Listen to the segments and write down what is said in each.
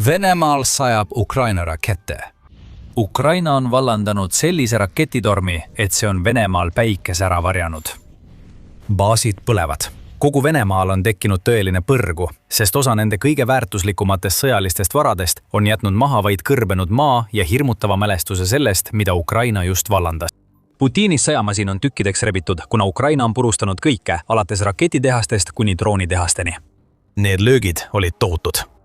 Venemaal sajab Ukraina rakette. Ukraina on vallandanud sellise raketitormi, et see on Venemaal päikese ära varjanud. Baasid põlevad. Kogu Venemaal on tekkinud tõeline põrgu, sest osa nende kõige väärtuslikumatest sõjalistest varadest on jätnud maha vaid kõrbenud maa ja hirmutava mälestuse sellest, mida Ukraina just vallandas. Putinis sõjamasin on tükkideks rebitud, kuna Ukraina on purustanud kõike, alates raketitehastest kuni droonitehasteni. Need löögid olid tohutud.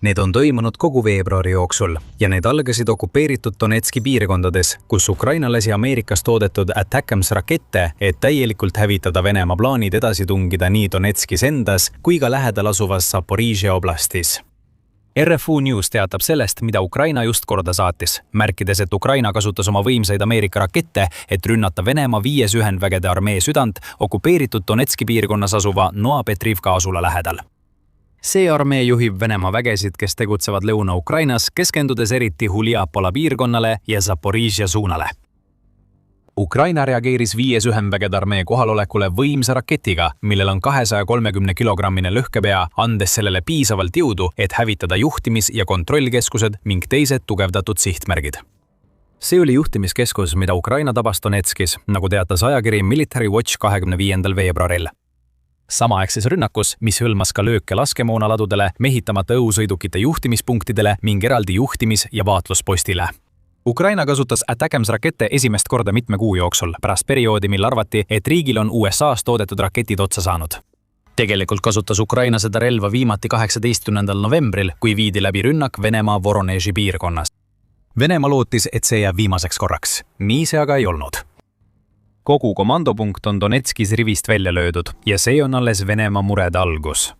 Need on toimunud kogu veebruari jooksul ja need algasid okupeeritud Donetski piirkondades, kus Ukraina lasi Ameerikas toodetud ATACMS rakette, et täielikult hävitada Venemaa plaanid edasi tungida nii Donetskis endas kui ka lähedal asuvas Zaporižžja oblastis. RFU News teatab sellest, mida Ukraina just korda saatis, märkides, et Ukraina kasutas oma võimsaid Ameerika rakette, et rünnata Venemaa 5. ühendvägede armee südant okupeeritud Donetski piirkonnas asuva Noa-Petrivka asula lähedal. See armee juhib Venemaa vägesid, kes tegutsevad Lõuna-Ukrainas, keskendudes eriti Huliapola piirkonnale ja Zaporižžja suunale. Ukraina reageeris 5. ühendvägede armee kohalolekule võimsa raketiga, millel on 230-kilogrammine lõhkepea, andes sellele piisavalt jõudu, et hävitada juhtimis- ja kontrollkeskused ning teised tugevdatud sihtmärgid. See oli juhtimiskeskus, mida Ukraina tabas Donetskis, nagu teatas ajakiri Military Watch 25. veebruaril. Samaaegses rünnakus, mis hõlmas ka lööke laskemoonaladudele, mehitamata õhusõidukite juhtimispunktidele ning eraldi juhtimis- ja vaatluspostile. Ukraina kasutas ATACMS rakette esimest korda mitme kuu jooksul, pärast perioodi, mil arvati, et riigil on USA's toodetud raketid otsa saanud. Tegelikult kasutas Ukraina seda relva viimati 18. novembril, kui viidi läbi rünnak Venemaa Voroneži piirkonnas. Venemaa lootis, et see jääb viimaseks korraks. Nii see aga ei olnud. Kogu komandopunkt on Donetskis rivist välja löödud ja see on alles Venemaa murede algus.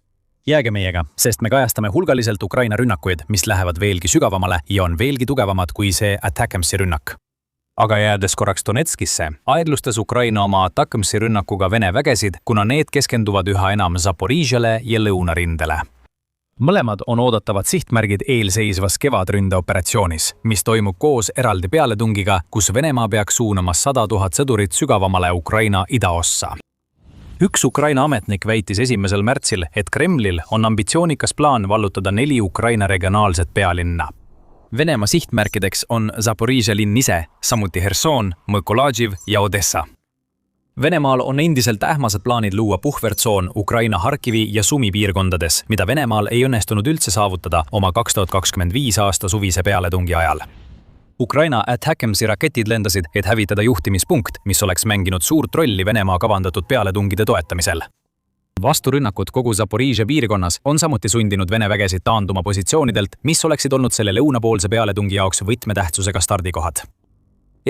Jääge meiega, sest me kajastame hulgaliselt Ukraina rünnakuid, mis lähevad veelgi sügavamale ja on veelgi tugevamad kui see ATACMSi rünnak. Aga jäädes korraks Donetskisse, aeglustas Ukraina oma ATACMSi rünnakuga Vene vägesid, kuna need keskenduvad üha enam Zaporižžjale ja lõunarindele. Mõlemad on oodatavad sihtmärgid eelseisvas kevadründeoperatsioonis, mis toimub koos eraldi pealetungiga, kus Venemaa peaks suunama 100 000 sõdurit sügavamale Ukraina idaossa. Üks Ukraina ametnik väitis 1. märtsil, et Kremlil on ambitsioonikas plaan vallutada 4 Ukraina regionaalset pealinna. Venemaa sihtmärkideks on Zaporižžja linn ise, samuti Herson, Mõkoladživ ja Odessa. Venemaal on endiselt ähmased plaanid luua puhvertsoon Ukraina Harkivi ja Sumi piirkondades, mida Venemaal ei õnnestunud üldse saavutada oma 2025. aasta suvise pealetungi ajal. Ukraina ATACMSi raketid lendasid, et hävitada juhtimispunkt, mis oleks mänginud suurt rolli Venemaa kavandatud pealetungide toetamisel. Vasturünnakud kogu Zaporižžja piirkonnas on samuti sundinud Vene vägesid taanduma positsioonidelt, mis oleksid olnud selle lõunapoolse pealetungi jaoks võtmetähtsusega stardikohad.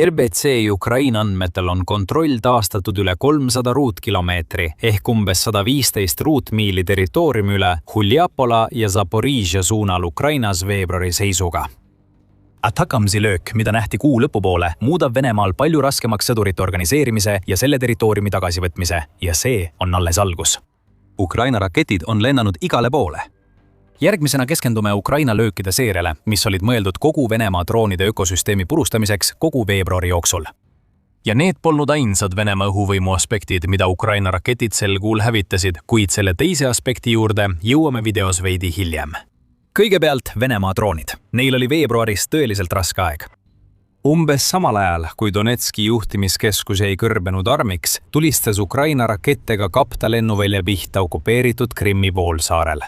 RBC Ukraina andmetel on kontroll taastatud üle 300 ruutkilomeetri ehk umbes 115 ruutmiili territooriumi üle Huliapola ja Zaporižžja suunal Ukrainas veebruari seisuga. ATACMSi löök, mida nähti kuu lõpupoole, muudab Venemaal palju raskemaks sõdurite organiseerimise ja selle territooriumi tagasivõtmise ja see on alles algus. Ukraina raketid on lennanud igale poole. Järgmisena keskendume Ukraina löökide seeriale, mis olid mõeldud kogu Venemaa droonide ökosüsteemi purustamiseks kogu veebruari jooksul. Ja need polnud ainsad Venemaa õhuvõimu aspektid, mida Ukraina raketid sel kuul hävitasid, kuid selle teise aspekti juurde jõuame videos veidi hiljem. Kõigepealt Venemaa droonid. Neil oli veebruaris tõeliselt raske aeg. Umbes samal ajal, kui Donetski juhtimiskeskus jäi kõrbenud armiks, tulistas Ukraina rakettega Kapta lennuvälja pihta okupeeritud Krimmi poolsaarel.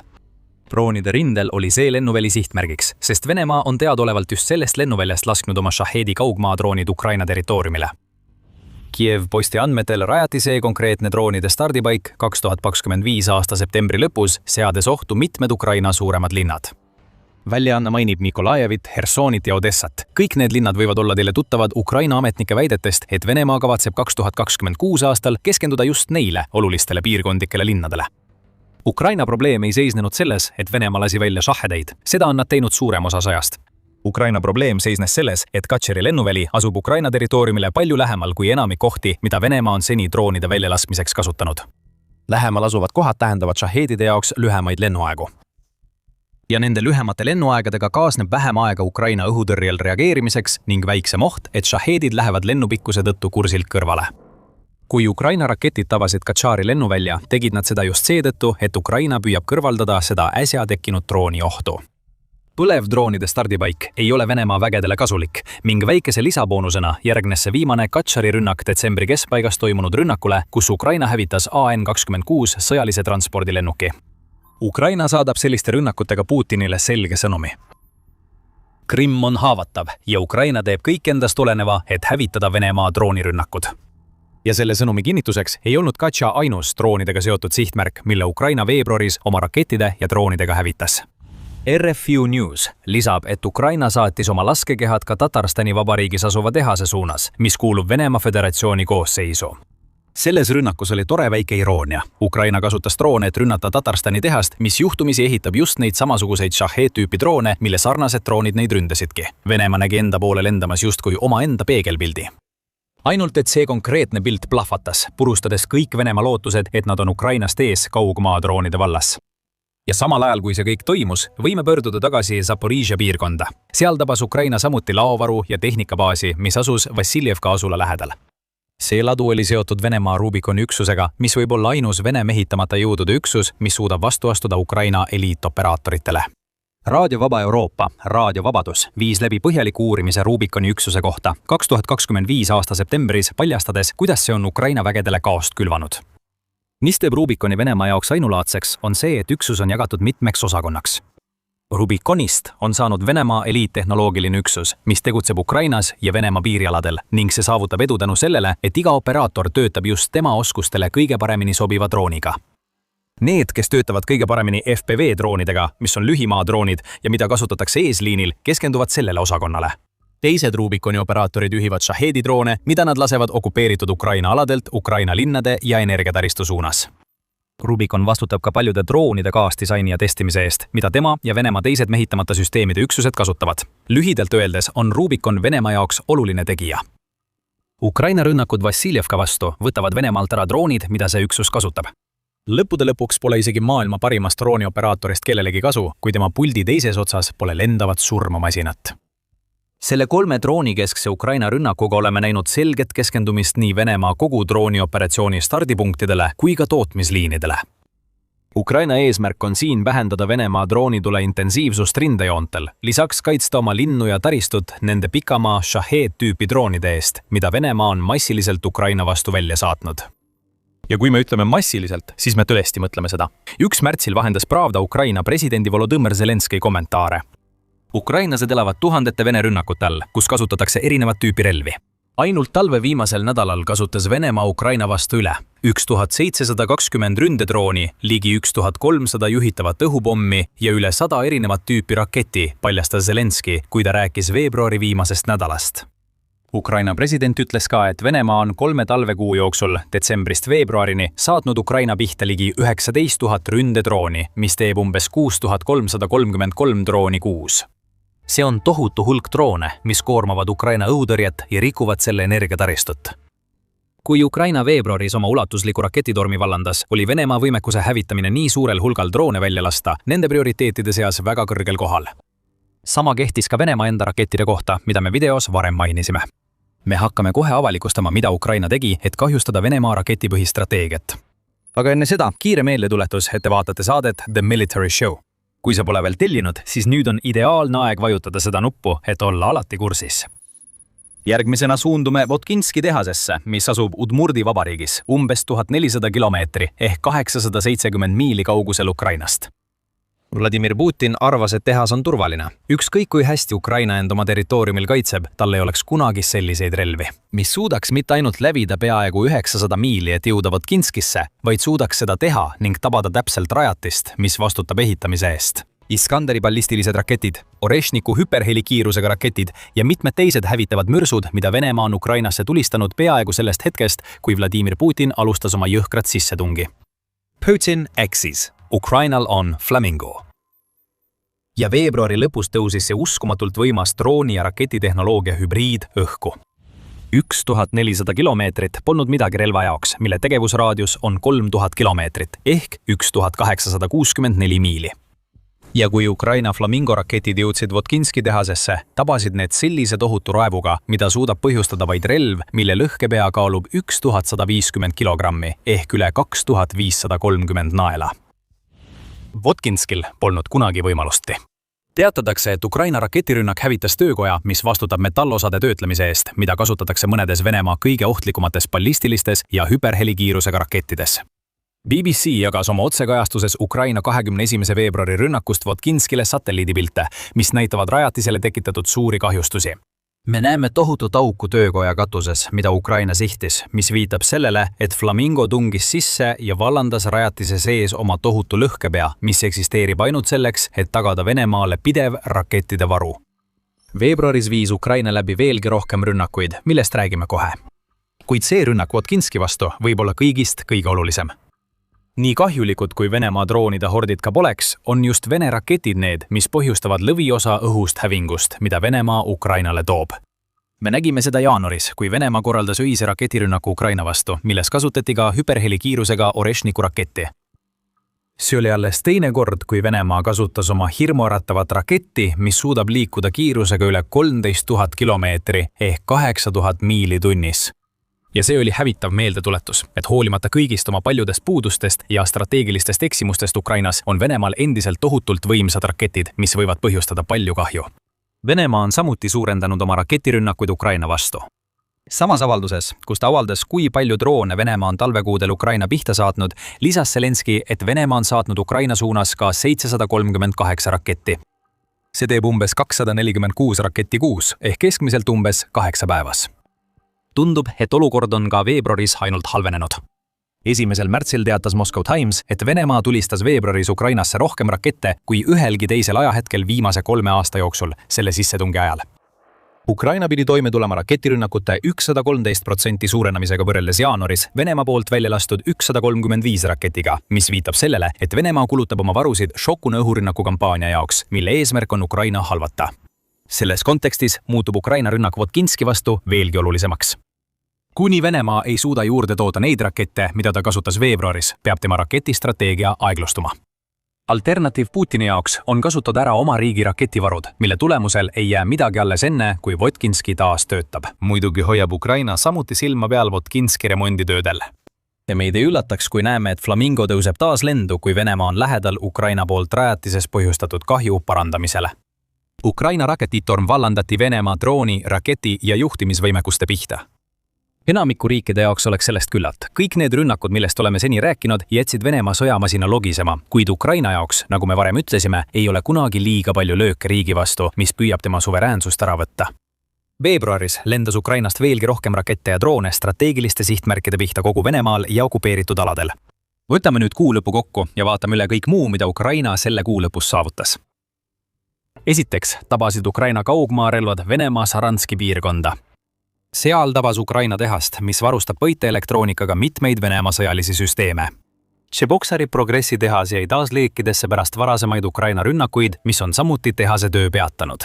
Droonide rindel oli see lennuväli sihtmärgiks, sest Venemaa on teadaolevalt just sellest lennuväljast lasknud oma Shahedi kaugmaadroonid Ukraina territooriumile. Kiev Posti andmetel rajati see konkreetne droonide stardipaik 2025. aasta septembri lõpus, seades ohtu mitmed Ukraina suuremad linnad. Väljaanne mainib Mikolajevit, Hersonit ja Odessat. Kõik need linnad võivad olla teile tuttavad Ukraina ametnike väidetest, et Venemaa kavatseb 2026 aastal keskenduda just neile olulistele piirkondlikele linnadele. Ukraina probleem ei seisnenud selles, et Venemaa lasi välja šahedeid. Seda on nad teinud suurem osa ajast. Ukraina probleem seisnes selles, et Katšeri lennuväli asub Ukraina territooriumile palju lähemal kui enamik kohti, mida Venemaa on seni droonide väljalaskmiseks kasutanud. Lähemal asuvad kohad tähendavad šahedide jaoks lühemaid lennuaegu. Ja nende lühemate lennuaegadega kaasneb vähem aega Ukraina õhutõrjel reageerimiseks ning väiksem oht, et šahedid lähevad lennupikkuse tõttu kursilt kõrvale. Kui Ukraina raketid tabasid Katšari lennuvälja, tegid nad seda just seetõttu, et Ukraina püüab kõrvaldada seda äsja tekkinud drooni ohtu. Põlevdroonide stardipaik ei ole Venemaa vägedele kasulik ning väikese lisaboonusena järgnes see viimane Katšari rünnak detsembri keskpaigas toimunud rünnakule, kus Ukraina hävitas AN-26 sõjalise transpordilennuki. Ukraina saadab selliste rünnakutega Putinile selge sõnumi. Krimm on haavatav ja Ukraina teeb kõik endast oleneva, et hävitada Venemaa droonirünnakud. Ja selle sõnumi kinnituseks ei olnud Katša ainus droonidega seotud sihtmärk, mille Ukraina veebruaris oma rakettide ja droonidega hävitas. RFU News lisab, et Ukraina saatis oma laskekehad ka Tatarstani vabariigis asuva tehase suunas, mis kuulub Venemaa Föderatsiooni koosseisu. Selles rünnakus oli tore väike iroonia. Ukraina kasutas droone, et rünnata Tatarstani tehast, mis juhtumisi ehitab just neid samasuguseid Shahed-tüüpi droone, mille sarnased droonid neid ründasidki. Venemaa nägi enda poole lendamas justkui omaenda peegelpildi. Ainult, et see konkreetne pilt plahvatas, purustades kõik Venemaa lootused, et nad on Ukrainast ees kaugmaa droonide vallas. Ja samal ajal, kui see kõik toimus, võime pöörduda tagasi Zaporižja piirkonda. Seal tabas Ukraina samuti laovaru ja tehnikabaasi, mis asus Vassiljevka asula lähedal. See ladu oli seotud Venemaa Rubikoni üksusega, mis võib olla ainus Vene mehitamata jõudude üksus, mis suudab vastu astuda Ukraina eliitoperaatoritele. Raadio Vaba Euroopa, Raadio Vabadus, viis läbi põhjaliku uurimise Rubikoni üksuse kohta 2025 aasta septembris, paljastades, kuidas see on Ukraina vägedele kaost külvanud. Mis teeb Rubikoni Venemaa jaoks ainulaadseks, on see, et üksus on jagatud mitmeks osakonnaks. Rubikonist on saanud Venemaa eliittehnoloogiline üksus, mis tegutseb Ukrainas ja Venemaa piirialadel ning see saavutab edu tänu sellele, et iga operaator töötab just tema oskustele kõige paremini sobiva drooniga. Need, kes töötavad kõige paremini FPV droonidega, mis on lühimaadroonid ja mida kasutatakse eesliinil, keskenduvad sellele osakonnale. Teised Rubikoni operaatorid juhivad Shahedi droone, mida nad lasevad okupeeritud Ukraina aladelt, Ukraina linnade ja energiataristu suunas. Rubikon vastutab ka paljude droonide kaasdisaini ja testimise eest, mida tema ja Venemaa teised mehitamata süsteemide üksused kasutavad. Lühidalt öeldes on Rubikon Venemaa jaoks oluline tegija. Ukraina rünnakud Vassiljevka vastu võtavad Venemaalt ära droonid, mida see üksus kasutab. Lõppude lõpuks pole isegi maailma parimast droonioperaatorist kellelegi kasu, kui tema puldi teises otsas pole lendavat surmamasinat. Selle 3 droonikeskse Ukraina rünnakuga oleme näinud selget keskendumist nii Venemaa kogu droonioperatsiooni stardipunktidele kui ka tootmisliinidele. Ukraina eesmärk on siin vähendada Venemaa droonitule intensiivsust rindejoontel, lisaks kaitsta oma linnu ja taristut nende pikamaa Shahed-tüüpi droonide eest, mida Venemaa on massiliselt Ukraina vastu välja saatnud. Ja kui me ütleme massiliselt, siis me tõesti mõtleme seda. 1. märtsil vahendas Pravda Ukraina presidendi Volodõmõr Zelenskõi kommentaare. Ukrainlased elavad tuhandete Vene rünnakute all, kus kasutatakse erinevat tüüpi relvi. Ainult talve viimasel nädalal kasutas Venemaa Ukraina vastu üle 1720 ründedrooni, ligi 1300 juhitavat õhupommi ja üle 100 erinevat tüüpi raketi, paljastas Zelenskõi, kui ta rääkis veebruari viimasest nädalast. Ukraina president ütles ka, et Venemaa on 3 talvekuu jooksul detsembrist veebruarini saatnud Ukraina pihta ligi 19 000 ründedrooni, mis teeb umbes 6333 drooni kuus. See on tohutu hulk droone, mis koormavad Ukraina õhutõrjet ja rikuvad selle energiataristut. Kui Ukraina veebruaris oma ulatusliku raketitormi vallandas, oli Venemaa võimekuse hävitamine nii suurel hulgal droone välja lasta nende prioriteetide seas väga kõrgel kohal. Sama kehtis ka Venemaa enda rakettide kohta, mida me videos varem mainisime. Me hakkame kohe avalikustama, mida Ukraina tegi, et kahjustada Venemaa raketipõhistrateegiat. Aga enne seda kiire meeldetuletus, et te vaatate saadet The Military Show. Kui sa pole veel tellinud, siis nüüd on ideaalne aeg vajutada seda nuppu, et olla alati kursis. Järgmisena suundume Votkinski tehasesse, mis asub Udmurdi vabariigis, umbes 1400 kilomeetri ehk 870 miili kaugusel Ukrainast. Vladimir Putin arvas, et tehas on turvaline. Ükskõik kui hästi Ukraina end oma territooriumil kaitseb, tal ei oleks kunagi selliseid relvi, mis suudaks mitte ainult läbida peaaegu 900 miili, et jõuda Votkinskisse, vaid suudaks seda teha ning tabada täpselt rajatist, mis vastutab ehitamise eest. Iskanderi ballistilised raketid, Oreshniku hüperhelikiirusega raketid ja mitmed teised hävitavad mürsud, mida Venemaa on Ukrainasse tulistanud peaaegu sellest hetkest, kui Vladimir Putin alustas oma jõhkrat sissetungi. Putin eksis. Ukrainal on Flamingo. Ja veebruari lõpus tõusis see uskumatult võimas drooni- ja raketitehnoloogia hübriid õhku. 1400 kilomeetrit polnud midagi relva jaoks, mille tegevusraadius on 3000 kilomeetrit ehk 1864 miili. Ja kui Ukraina Flamingo raketid jõudsid Votkinski tehasesse, tabasid need sellise tohutu raevuga, mida suudab põhjustada vaid relv, mille lõhkepea kaalub 1150 kilogrammi ehk üle 2530 naela. Votkinskil polnud kunagi võimalustki. Teatatakse, et Ukraina raketirünnak hävitas töökoja, mis vastutab metallosade töötlemise eest, mida kasutatakse mõnedes Venemaa kõige ohtlikumates ballistilistes ja hüperhelikiirusega rakettides. BBC jagas oma otsekajastuses Ukraina 21. veebruari rünnakust Votkinskile satelliidipilte, mis näitavad rajatisele tekitatud suuri kahjustusi. Me näeme tohutut auku töökoja katuses, mida Ukraina sihtis, mis viitab sellele, et Flamingo tungis sisse ja vallandas rajatise sees oma tohutu lõhkepea, mis eksisteerib ainult selleks, et tagada Venemaale pidev rakettide varu. Veebruaris viis Ukraina läbi veelgi rohkem rünnakuid, millest räägime kohe. Kuid see rünnak Votkinski vastu võib olla kõigist kõige olulisem. Nii kahjulikud kui Venemaa droonide hordid ka poleks, on just Vene raketid need, mis põhjustavad lõviosa õhust hävingust, mida Venemaa Ukrainale toob. Me nägime seda jaanuaris, kui Venemaa korraldas öise raketirünnaku Ukraina vastu, milles kasutati ka hüperhelikiirusega Oreshniku raketti. See oli alles teine kord, kui Venemaa kasutas oma hirmuäratavat raketti, mis suudab liikuda kiirusega üle 13 000 kilomeetri ehk 8000 miili tunnis. Ja see oli hävitav meeldetuletus, et hoolimata kõigist oma paljudest puudustest ja strateegilistest eksimustest Ukrainas on Venemaal endiselt tohutult võimsad raketid, mis võivad põhjustada palju kahju. Venemaa on samuti suurendanud oma raketirünnakuid Ukraina vastu. Samas avalduses, kus ta avaldas, kui palju droone Venemaa on talvekuudel Ukraina pihta saatnud, lisas Zelenski, et Venemaa on saatnud Ukraina suunas ka 738 raketti. See teeb umbes 246 raketti kuus ehk keskmiselt umbes 8 päevas. Tundub, et olukord on ka veebruaris ainult halvenenud. 1. märtsil teatas Moscow Times, et Venemaa tulistas veebruaris Ukrainasse rohkem rakette kui ühelgi teisel ajahetkel viimase 3 aasta jooksul selle sissetungi ajal. Ukraina pidi toime tulema raketirünnakute 113% suurenemisega võrreldes jaanuaris Venemaa poolt välja lastud 135 raketiga, mis viitab sellele, et Venemaa kulutab oma varusid šokuna õhurünnaku kampaania jaoks, mille eesmärk on Ukraina halvata. Selles kontekstis muutub Ukraina rünnak Votkinski vastu veelgi olulisemaks. Kuni Venemaa ei suuda juurde toota neid rakette, mida ta kasutas veebruaris, peab tema raketistrateegia aeglustuma. Alternatiiv Putini jaoks on kasutada ära oma riigi raketivarud, mille tulemusel ei jää midagi alles enne, kui Votkinski taas töötab. Muidugi hoiab Ukraina samuti silma peal Votkinski remonditöödel. Ja meid ei üllataks, kui näeme, et Flamingo tõuseb taas lendu, kui Venemaa on lähedal Ukraina poolt rajatises põhjustatud kahju parandamisele. Ukraina raketitorm vallandati Venemaa drooni, raketi ja juhtimisvõimekuste pihta. Enamiku riikide jaoks oleks sellest küllalt. Kõik need rünnakud, millest oleme seni rääkinud, jätsid Venemaa sõjamasina logisema, kuid Ukraina jaoks, nagu me varem ütlesime, ei ole kunagi liiga palju lööke riigi vastu, mis püüab tema suveräänsust ära võtta. Veebruaris lendas Ukrainast veelgi rohkem rakette ja droone strateegiliste sihtmärkide pihta kogu Venemaal ja okupeeritud aladel. Võtame nüüd kuu lõpu kokku ja vaatame üle kõik muu, mida Ukraina selle kuu lõpus saavutas. Esiteks tabasid Ukraina kaugmaarelvad Venemaa Saranski piirkonda. Seal tabas Ukraina tehast, mis varustab võiteelektroonikaga mitmeid Venemaa sõjalisi süsteeme. Tšeboksari progressi tehas jäi taas leekidesse pärast varasemaid Ukraina rünnakuid, mis on samuti tehase töö peatanud.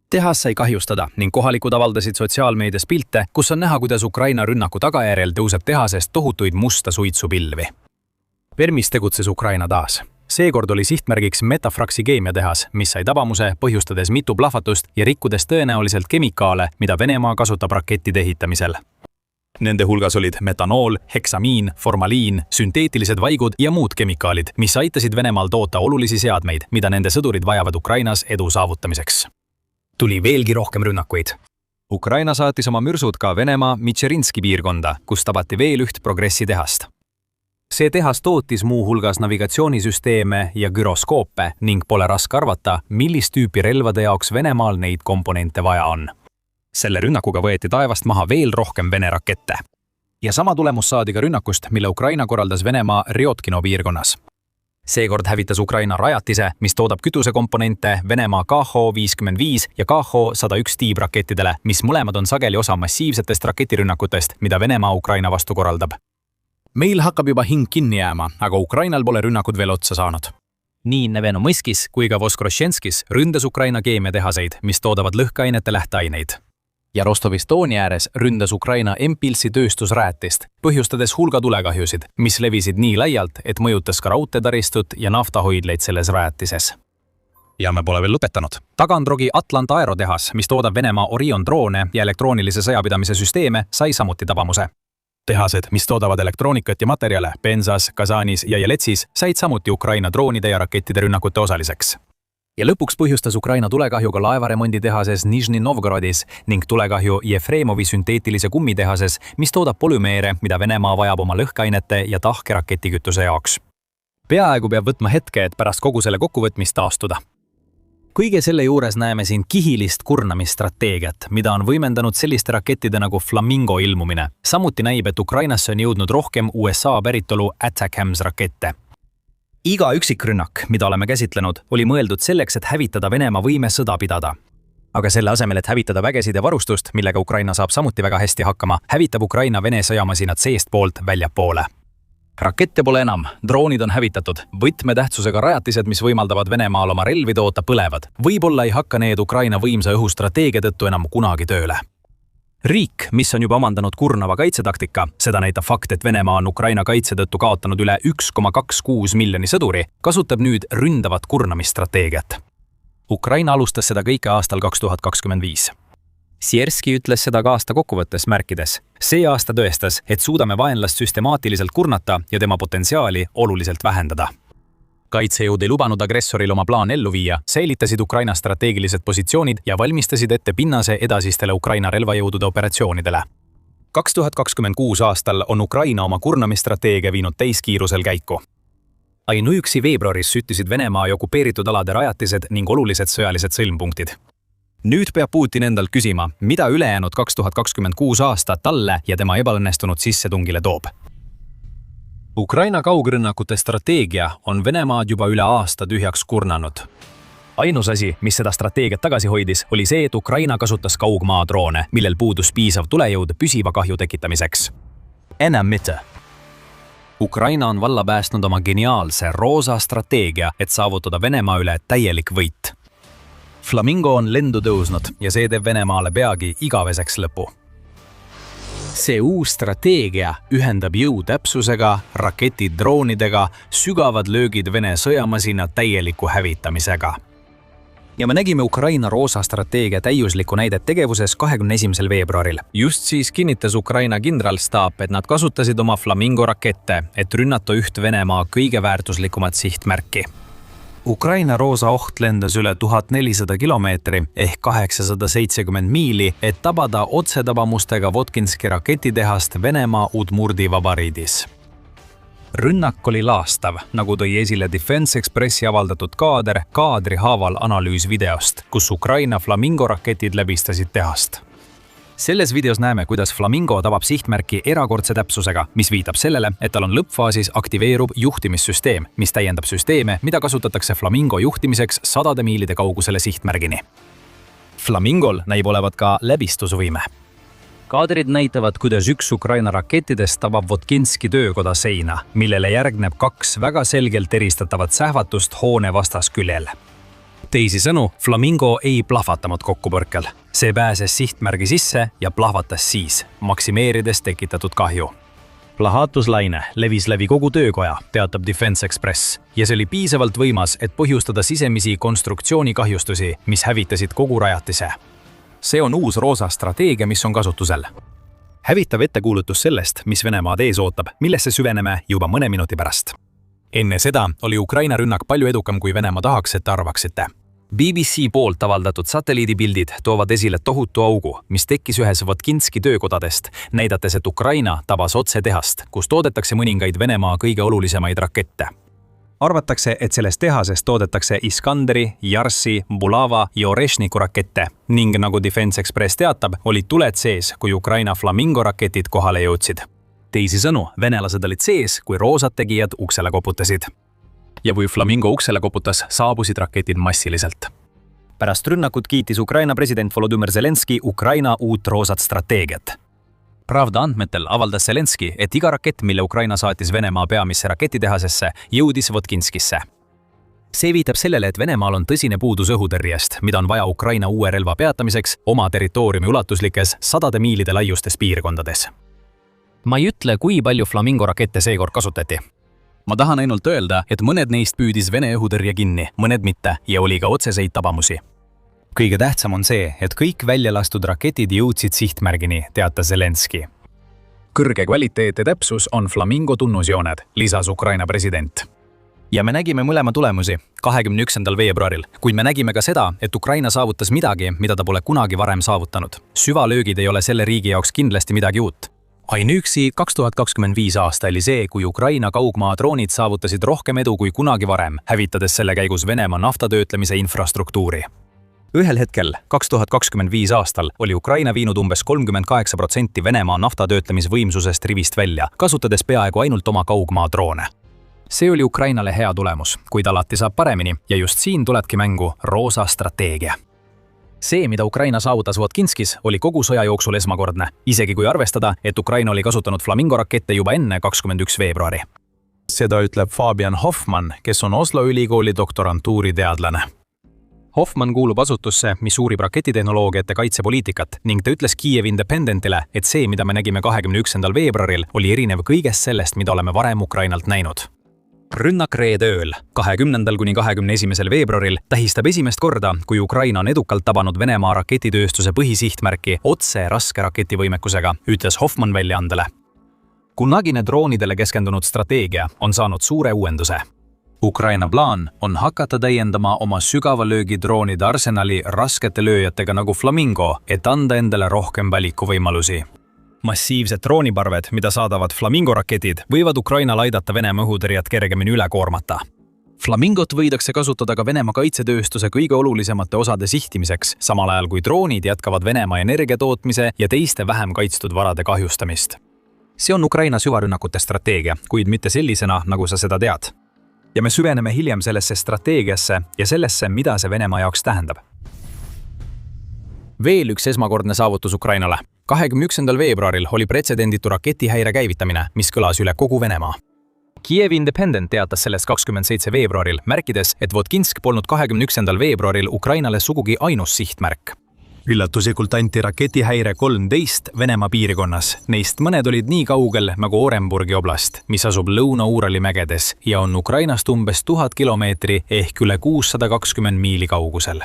Tehas sai kahjustada ning kohalikud avaldasid sotsiaalmeedias pilte, kus on näha, kuidas Ukraina rünnaku tagajärjel tõuseb tehasest tohutuid musta suitsupilvi. Permis tegutses Ukraina taas. Seekord oli sihtmärgiks Metafraxi keemiatehas, mis sai tabamuse, põhjustades mitu plahvatust ja rikkudes tõenäoliselt kemikaale, mida Venemaa kasutab rakettide ehitamisel. Nende hulgas olid metanool, heksamiin, formaliin, sünteetilised vaigud ja muud kemikaalid, mis aitasid Venemaal toota olulisi seadmeid, mida nende sõdurid vajavad Ukrainas edu saavutamiseks. Tuli veelgi rohkem rünnakuid. Ukraina saatis oma mürsud ka Venemaa Mitšerinski piirkonda, kus tabati veel üht progressi tehast. See tehas tootis muu hulgas navigatsioonisüsteeme ja gyroskoope ning pole raske arvata, millist tüüpi relvade jaoks Venemaal neid komponente vaja on. Selle rünnakuga võeti taevast maha veel rohkem Vene rakette. Ja sama tulemus saadi ka rünnakust, mille Ukraina korraldas Venemaa Ryotkino piirkonnas. Seekord hävitas Ukraina rajatise, mis toodab kütusekomponente Venemaa KH-55 ja KH-101 tiibrakettidele, mis mõlemad on sageli osa massiivsetest raketirünnakutest, mida Venemaa Ukraina vastu korraldab. Meil hakkab juba hing kinni jääma, aga Ukrainal pole rünnakud veel otsa saanud. Nii Nevenomõskis kui ka Voskrošenskis ründas Ukraina keemiatehaseid, mis toodavad lõhkeainete lähteaineid. Ja Rostov-Estonia ääres ründas Ukraina Empilsi tööstusrajatist, põhjustades hulga tulekahjusid, mis levisid nii laialt, et mõjutas ka raudteetaristut ja naftahoidleid selles rajatises. Ja me pole veel lõpetanud. Taganrogi Atlanta aerotehas, mis toodab Venemaa Orion droone ja elektroonilise sõjapidamise süsteeme, sai samuti tabamuse. Tehased, mis toodavad elektroonikat ja materjale Penzas, Kazanis ja Jeletsis, said samuti Ukraina droonide ja rakettide rünnakute osaliseks. Ja lõpuks põhjustas Ukraina tulekahju ka laevaremonditehases Nižni Novgorodis ning tulekahju Jefremovi sünteetilise kummitehases, mis toodab polümeere, mida Venemaa vajab oma lõhkeainete ja tahke raketikütuse jaoks. Peaaegu peab võtma hetke, et pärast kogu selle kokkuvõtmist taastuda. Kõige selle juures näeme siin kihilist kurnamisstrateegiat, mida on võimendanud selliste rakettide nagu Flamingo ilmumine. Samuti näib, et Ukrainasse on jõudnud rohkem USA päritolu ATACMS rakette. Iga üksikrünnak, mida oleme käsitlenud, oli mõeldud selleks, et hävitada Venemaa võime sõda pidada. Aga selle asemel, et hävitada vägesid ja varustust, millega Ukraina saab samuti väga hästi hakkama, hävitab Ukraina Vene sõjamasinad seestpoolt väljapoole. Rakette pole enam, droonid on hävitatud, võtmetähtsusega rajatised, mis võimaldavad Venemaal oma relvi toota, põlevad. Võib-olla ei hakka need Ukraina võimsa õhustrateegia tõttu enam kunagi tööle. Riik, mis on juba omandanud kurnava kaitsetaktika, seda näitab fakt, et Venemaa on Ukraina kaitse tõttu kaotanud üle 1,26 miljoni sõduri, kasutab nüüd ründavat kurnamisstrateegiat. Ukraina alustas seda kõike aastal 2025. Sierski ütles seda ka aasta kokkuvõttes märkides. See aasta tõestas, et suudame vaenlast süstemaatiliselt kurnata ja tema potentsiaali oluliselt vähendada. Kaitsejõud ei lubanud agressoril oma plaan ellu viia, säilitasid Ukraina strateegilised positsioonid ja valmistasid ette pinnase edasistele Ukraina relvajõudude operatsioonidele. 2026 aastal on Ukraina oma kurnamisstrateegia viinud täiskiirusel käiku. Ainuüksi veebruaris süttisid Venemaa ja okupeeritud alade rajatised ning olulised sõjalised sõlmpunktid. Nüüd peab Putin endalt küsima, mida ülejäänud 2026 aasta talle ja tema ebaõnnestunud sissetungile toob. Ukraina kaugrünnakute strateegia on Venemaad juba üle aasta tühjaks kurnanud. Ainus asi, mis seda strateegiat tagasi hoidis, oli see, et Ukraina kasutas kaugmaadroone, millel puudus piisav tulejõud püsiva kahju tekitamiseks. Enam mitte. Ukraina on valla päästnud oma geniaalse roosa strateegia, et saavutada Venemaa üle täielik võit. Flamingo on lendu tõusnud ja see teeb Venemaale peagi igaveseks lõpu. See uus strateegia ühendab jõu täpsusega, raketid droonidega, sügavad löögid Vene sõjamasina täieliku hävitamisega. Ja me nägime Ukraina roosa strateegia täiuslikku näidet tegevuses 21. veebruaril. Just siis kinnitas Ukraina kindralstaap, et nad kasutasid oma Flamingo rakette, et rünnata üht Venemaa kõige väärtuslikumat sihtmärki. Ukraina roosa oht lendas üle 1400 kilomeetri ehk 870 miili, et tabada otsetabamustega Votkinski raketitehast Venemaa Udmurdi vabariidis. Rünnak oli laastav, nagu tõi esile Defense Expressi avaldatud kaadri haaval analüüsvideost, kus Ukraina Flamingo raketid läbistasid tehast. Selles videos näeme, kuidas Flamingo tabab sihtmärki erakordse täpsusega, mis viitab sellele, et tal on lõppfaasis aktiveerub juhtimissüsteem, mis täiendab süsteeme, mida kasutatakse Flamingo juhtimiseks sadade miilide kaugusele sihtmärgini. Flamingol näib olevat ka läbistusvõime. Kaadrid näitavad, kuidas üks Ukraina rakettidest tabab Votkinski töökoda seina, millele järgneb 2 väga selgelt eristatavat sähvatust hoone vastasküljel. Teisisõnu, Flamingo ei plahvatanud kokkupõrkel. See pääses sihtmärgi sisse ja plahvatas siis, maksimeerides tekitatud kahju. Plahatuslaine levis läbi kogu töökoja, teatab Defense Express, ja see oli piisavalt võimas, et põhjustada sisemisi konstruktsioonikahjustusi, mis hävitasid kogu rajatise. See on uus roosa strateegia, mis on kasutusel. Hävitav ettekuulutus sellest, mis Venemaad ees ootab, millesse süveneme juba mõne minuti pärast. Enne seda oli Ukraina rünnak palju edukam, kui Venemaa tahaks, et arvaksite. BBC poolt avaldatud satelliidipildid toovad esile tohutu augu, mis tekkis ühes Votkinski töökodadest, näidates, et Ukraina tabas otse tehast, kus toodetakse mõningaid Venemaa kõige olulisemaid rakette. Arvatakse, et selles tehases toodetakse Iskanderi, Yarsi, Bulava ja Oreshniku rakette ning nagu Defense Express teatab, olid tuled sees, kui Ukraina Flamingo raketid kohale jõudsid. Teisisõnu, venelased olid sees, kui roosad tegijad uksele koputasid. Ja kui Flamingo uksele koputas, saabusid raketid massiliselt. Pärast rünnakut kiitis Ukraina president Volodymyr Zelenski Ukraina uut roosat strateegiat. Pravda andmetel avaldas Zelenski, et iga rakett, mille Ukraina saatis Venemaa peamisse raketitehasesse, jõudis Votkinskisse. See viitab sellele, et Venemaal on tõsine puudus õhutõrjest, mida on vaja Ukraina uue relva peatamiseks oma territooriumi ulatuslikes sadade miilide laiustes piirkondades. Ma ei ütle, kui palju Flamingo rakette seekord kasutati. Ma tahan ainult öelda, et mõned neist püüdis Vene õhutõrje kinni, mõned mitte ja oli ka otseseid tabamusi. Kõige tähtsam on see, et kõik välja lastud raketid jõudsid sihtmärgini, teatas Zelenski. Kõrge kvaliteet ja täpsus on Flamingo tunnusjooned, lisas Ukraina president. ja me nägime mõlema tulemusi 21. veebruaril, kuid me nägime ka seda, et Ukraina saavutas midagi, mida ta pole kunagi varem saavutanud. Süvalöögid ei ole selle riigi jaoks kindlasti midagi uut. Ainuüksi 2025 aasta oli see, kui Ukraina kaugmaa droonid saavutasid rohkem edu kui kunagi varem, hävitades selle käigus Venemaa naftatöötlemise infrastruktuuri. Ühel hetkel, 2025 aastal, oli Ukraina viinud umbes 38% Venemaa naftatöötlemisvõimsusest rivist välja, kasutades peaaegu ainult oma kaugmaa droone. See oli Ukrainale hea tulemus, kuid alati saab paremini ja just siin tulebki mängu roosa strateegia. See, mida Ukraina saavutas Votkinskis, oli kogu sõja jooksul esmakordne, isegi kui arvestada, et Ukraina oli kasutanud Flamingo rakette juba enne 21. veebruari. Seda ütleb Fabian Hoffmann, kes on Oslo ülikooli doktorantuuri teadlane. Hoffmann kuulub asutusse, mis uurib raketitehnoloogiat ja kaitsepoliitikat ning ta ütles Kiev Independentile, et see, mida me nägime 21. veebruaril, oli erinev kõigest sellest, mida oleme varem Ukrainalt näinud. Rünnak reede ööl, 20. kuni 21. veebruaril tähistab esimest korda, kui Ukraina on edukalt tabanud Venemaa raketitööstuse põhisihtmärki otse raske raketivõimekusega, ütles Hoffmann väljaandele. Kunagine droonidele keskendunud strateegia on saanud suure uuenduse. Ukraina plaan on hakata täiendama oma sügava löögi droonide arsenali raskete lööjatega nagu Flamingo, et anda endale rohkem valikuvõimalusi. Massiivsed drooniparved, mida saadavad Flamingo raketid, võivad Ukrainal aidata Venemaa õhutõrjet kergemini üle koormata. Flamingot võidakse kasutada ka Venemaa kaitsetööstuse kõige olulisemate osade sihtimiseks, samal ajal kui droonid jätkavad Venemaa energiatootmise ja teiste vähem kaitstud varade kahjustamist. See on Ukraina süvarünnakute strateegia, kuid mitte sellisena, nagu sa seda tead. Ja me süveneme hiljem sellesse strateegiasse ja sellesse, mida see Venemaa jaoks tähendab. Veel üks esmakordne saavutus Ukrainale. 21. veebruaril oli pretsedenditu raketihäire käivitamine, mis kõlas üle kogu Venemaa. Kiev Independent teatas sellest 27. veebruaril, märkides, et Votkinsk polnud 21. veebruaril Ukrainale sugugi ainus sihtmärk. Üllatuslikult anti raketihäire 13 Venemaa piirkonnas. Neist mõned olid nii kaugel nagu Orenburgi oblast, mis asub Lõuna-Uurali mägedes ja on Ukrainast umbes 1000 kilomeetri ehk üle 620 miili kaugusel.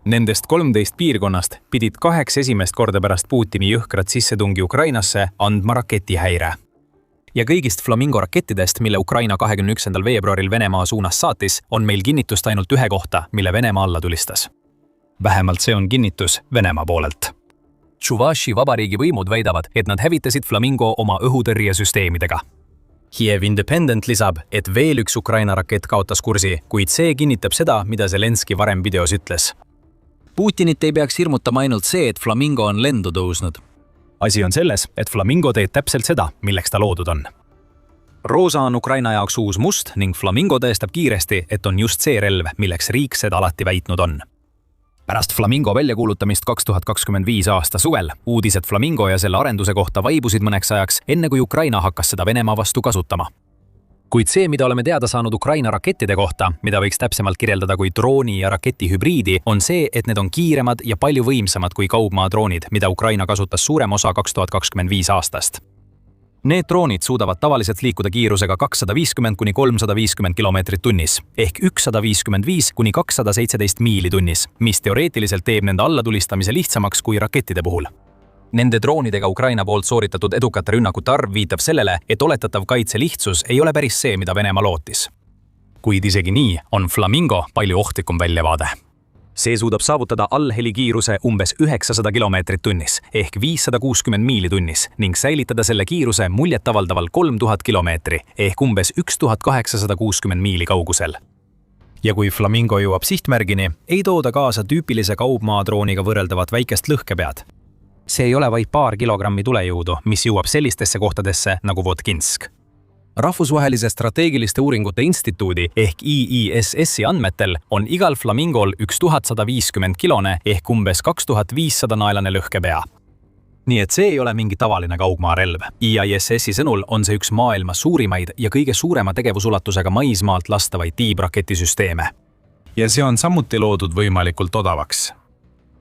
Nendest 13 piirkonnast pidid 8 esimest korda pärast Putini jõhkrat sissetungi Ukrainasse andma raketihäire. Ja kõigist Flamingo rakettidest, mille Ukraina 21. veebruaril Venemaa suunas saatis, on meil kinnitust ainult ühe kohta, mille Venemaa alla tulistas. Vähemalt see on kinnitus Venemaa poolelt. Tšuvaši vabariigi võimud väidavad, et nad hävitasid Flamingo oma õhutõrjesüsteemidega. Kiev Independent lisab, et veel üks Ukraina rakett kaotas kursi, kuid see kinnitab seda, mida Zelenski varem videos ütles. Putinit ei peaks hirmutama ainult see, et Flamingo on lendu tõusnud. Asi on selles, et Flamingo teeb täpselt seda, milleks ta loodud on. Roosa on Ukraina jaoks uus must ning Flamingo tõestab kiiresti, et on just see relv, milleks riik seda alati väitnud on. Pärast Flamingo väljakuulutamist 2025 aasta suvel, uudised Flamingo ja selle arenduse kohta vaibusid mõneks ajaks, enne kui Ukraina hakkas seda Venemaa vastu kasutama. Kuid see, mida oleme teada saanud Ukraina rakettide kohta, mida võiks täpsemalt kirjeldada kui drooni ja raketi hübriidi, on see, et need on kiiremad ja palju võimsamad kui kaugmaa droonid, mida Ukraina kasutas suurem osa 2025 aastast. Need droonid suudavad tavaliselt liikuda kiirusega 250 kuni 350 kilomeetrit tunnis, ehk 155 kuni 217 miili tunnis, mis teoreetiliselt teeb nende allatulistamise lihtsamaks kui rakettide puhul. Nende droonidega Ukraina poolt sooritatud edukate rünnakute arv viitab sellele, et oletatav kaitse lihtsus ei ole päris see, mida Venemaa lootis. Kuid isegi nii on Flamingo palju ohtlikum väljavaade. See suudab saavutada allhelikiiruse umbes 900 kilomeetrit tunnis ehk 560 miili tunnis ning säilitada selle kiiruse muljetavaldaval 3000 kilomeetri ehk umbes 1860 miili kaugusel. Ja kui Flamingo jõuab sihtmärgini, ei tooda kaasa tüüpilise kaugmaadrooniga võrreldavat väikest lõhkepead. See ei ole vaid paar kilogrammi tulejõudu, mis jõuab sellistesse kohtadesse nagu Votkinsk. Rahvusvahelise strateegiliste uuringute instituudi ehk IISS-i andmetel on igal Flamingol 1150 kilone ehk umbes 2500 naelane lõhkepea. Nii et see ei ole mingi tavaline kaugmaarelv. IISS-i sõnul on see üks maailma suurimaid ja kõige suurema tegevusulatusega maismaalt lastavaid tiibraketisüsteeme. Ja see on samuti loodud võimalikult odavaks.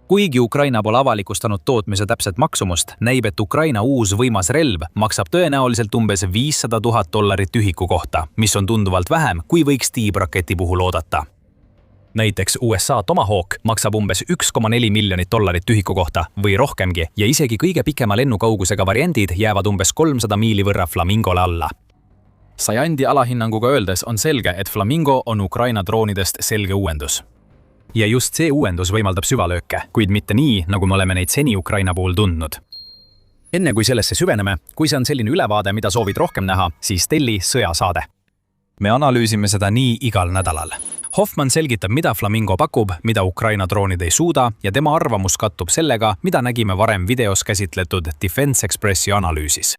Kuigi Ukraina pole avalikustanud tootmise täpset maksumust, näib, et Ukraina uus võimas relv maksab tõenäoliselt umbes $500,000 ühiku kohta, mis on tunduvalt vähem, kui võiks tiibraketi puhul oodata. Näiteks USA Tomahawk maksab umbes $1,4 miljonit ühiku kohta või rohkemgi ja isegi kõige pikema lennukaugusega variandid jäävad umbes 300 miili võrra Flamingole alla. sajandi alahinnanguga öeldes on selge, et Flamingo on Ukraina droonidest selge uuendus. Ja just see uuendus võimaldab süvalööke, kuid mitte nii, nagu me oleme neid seni Ukraina puhul tundnud. Enne kui sellesse süveneme, kui see on selline ülevaade, mida soovid rohkem näha, siis telli sõjasaade. Me analüüsime seda nii igal nädalal. Hoffmann selgitab, mida Flamingo pakub, mida Ukraina droonid ei suuda ja tema arvamus kattub sellega, mida nägime varem videos käsitletud Defense Expressi analüüsis.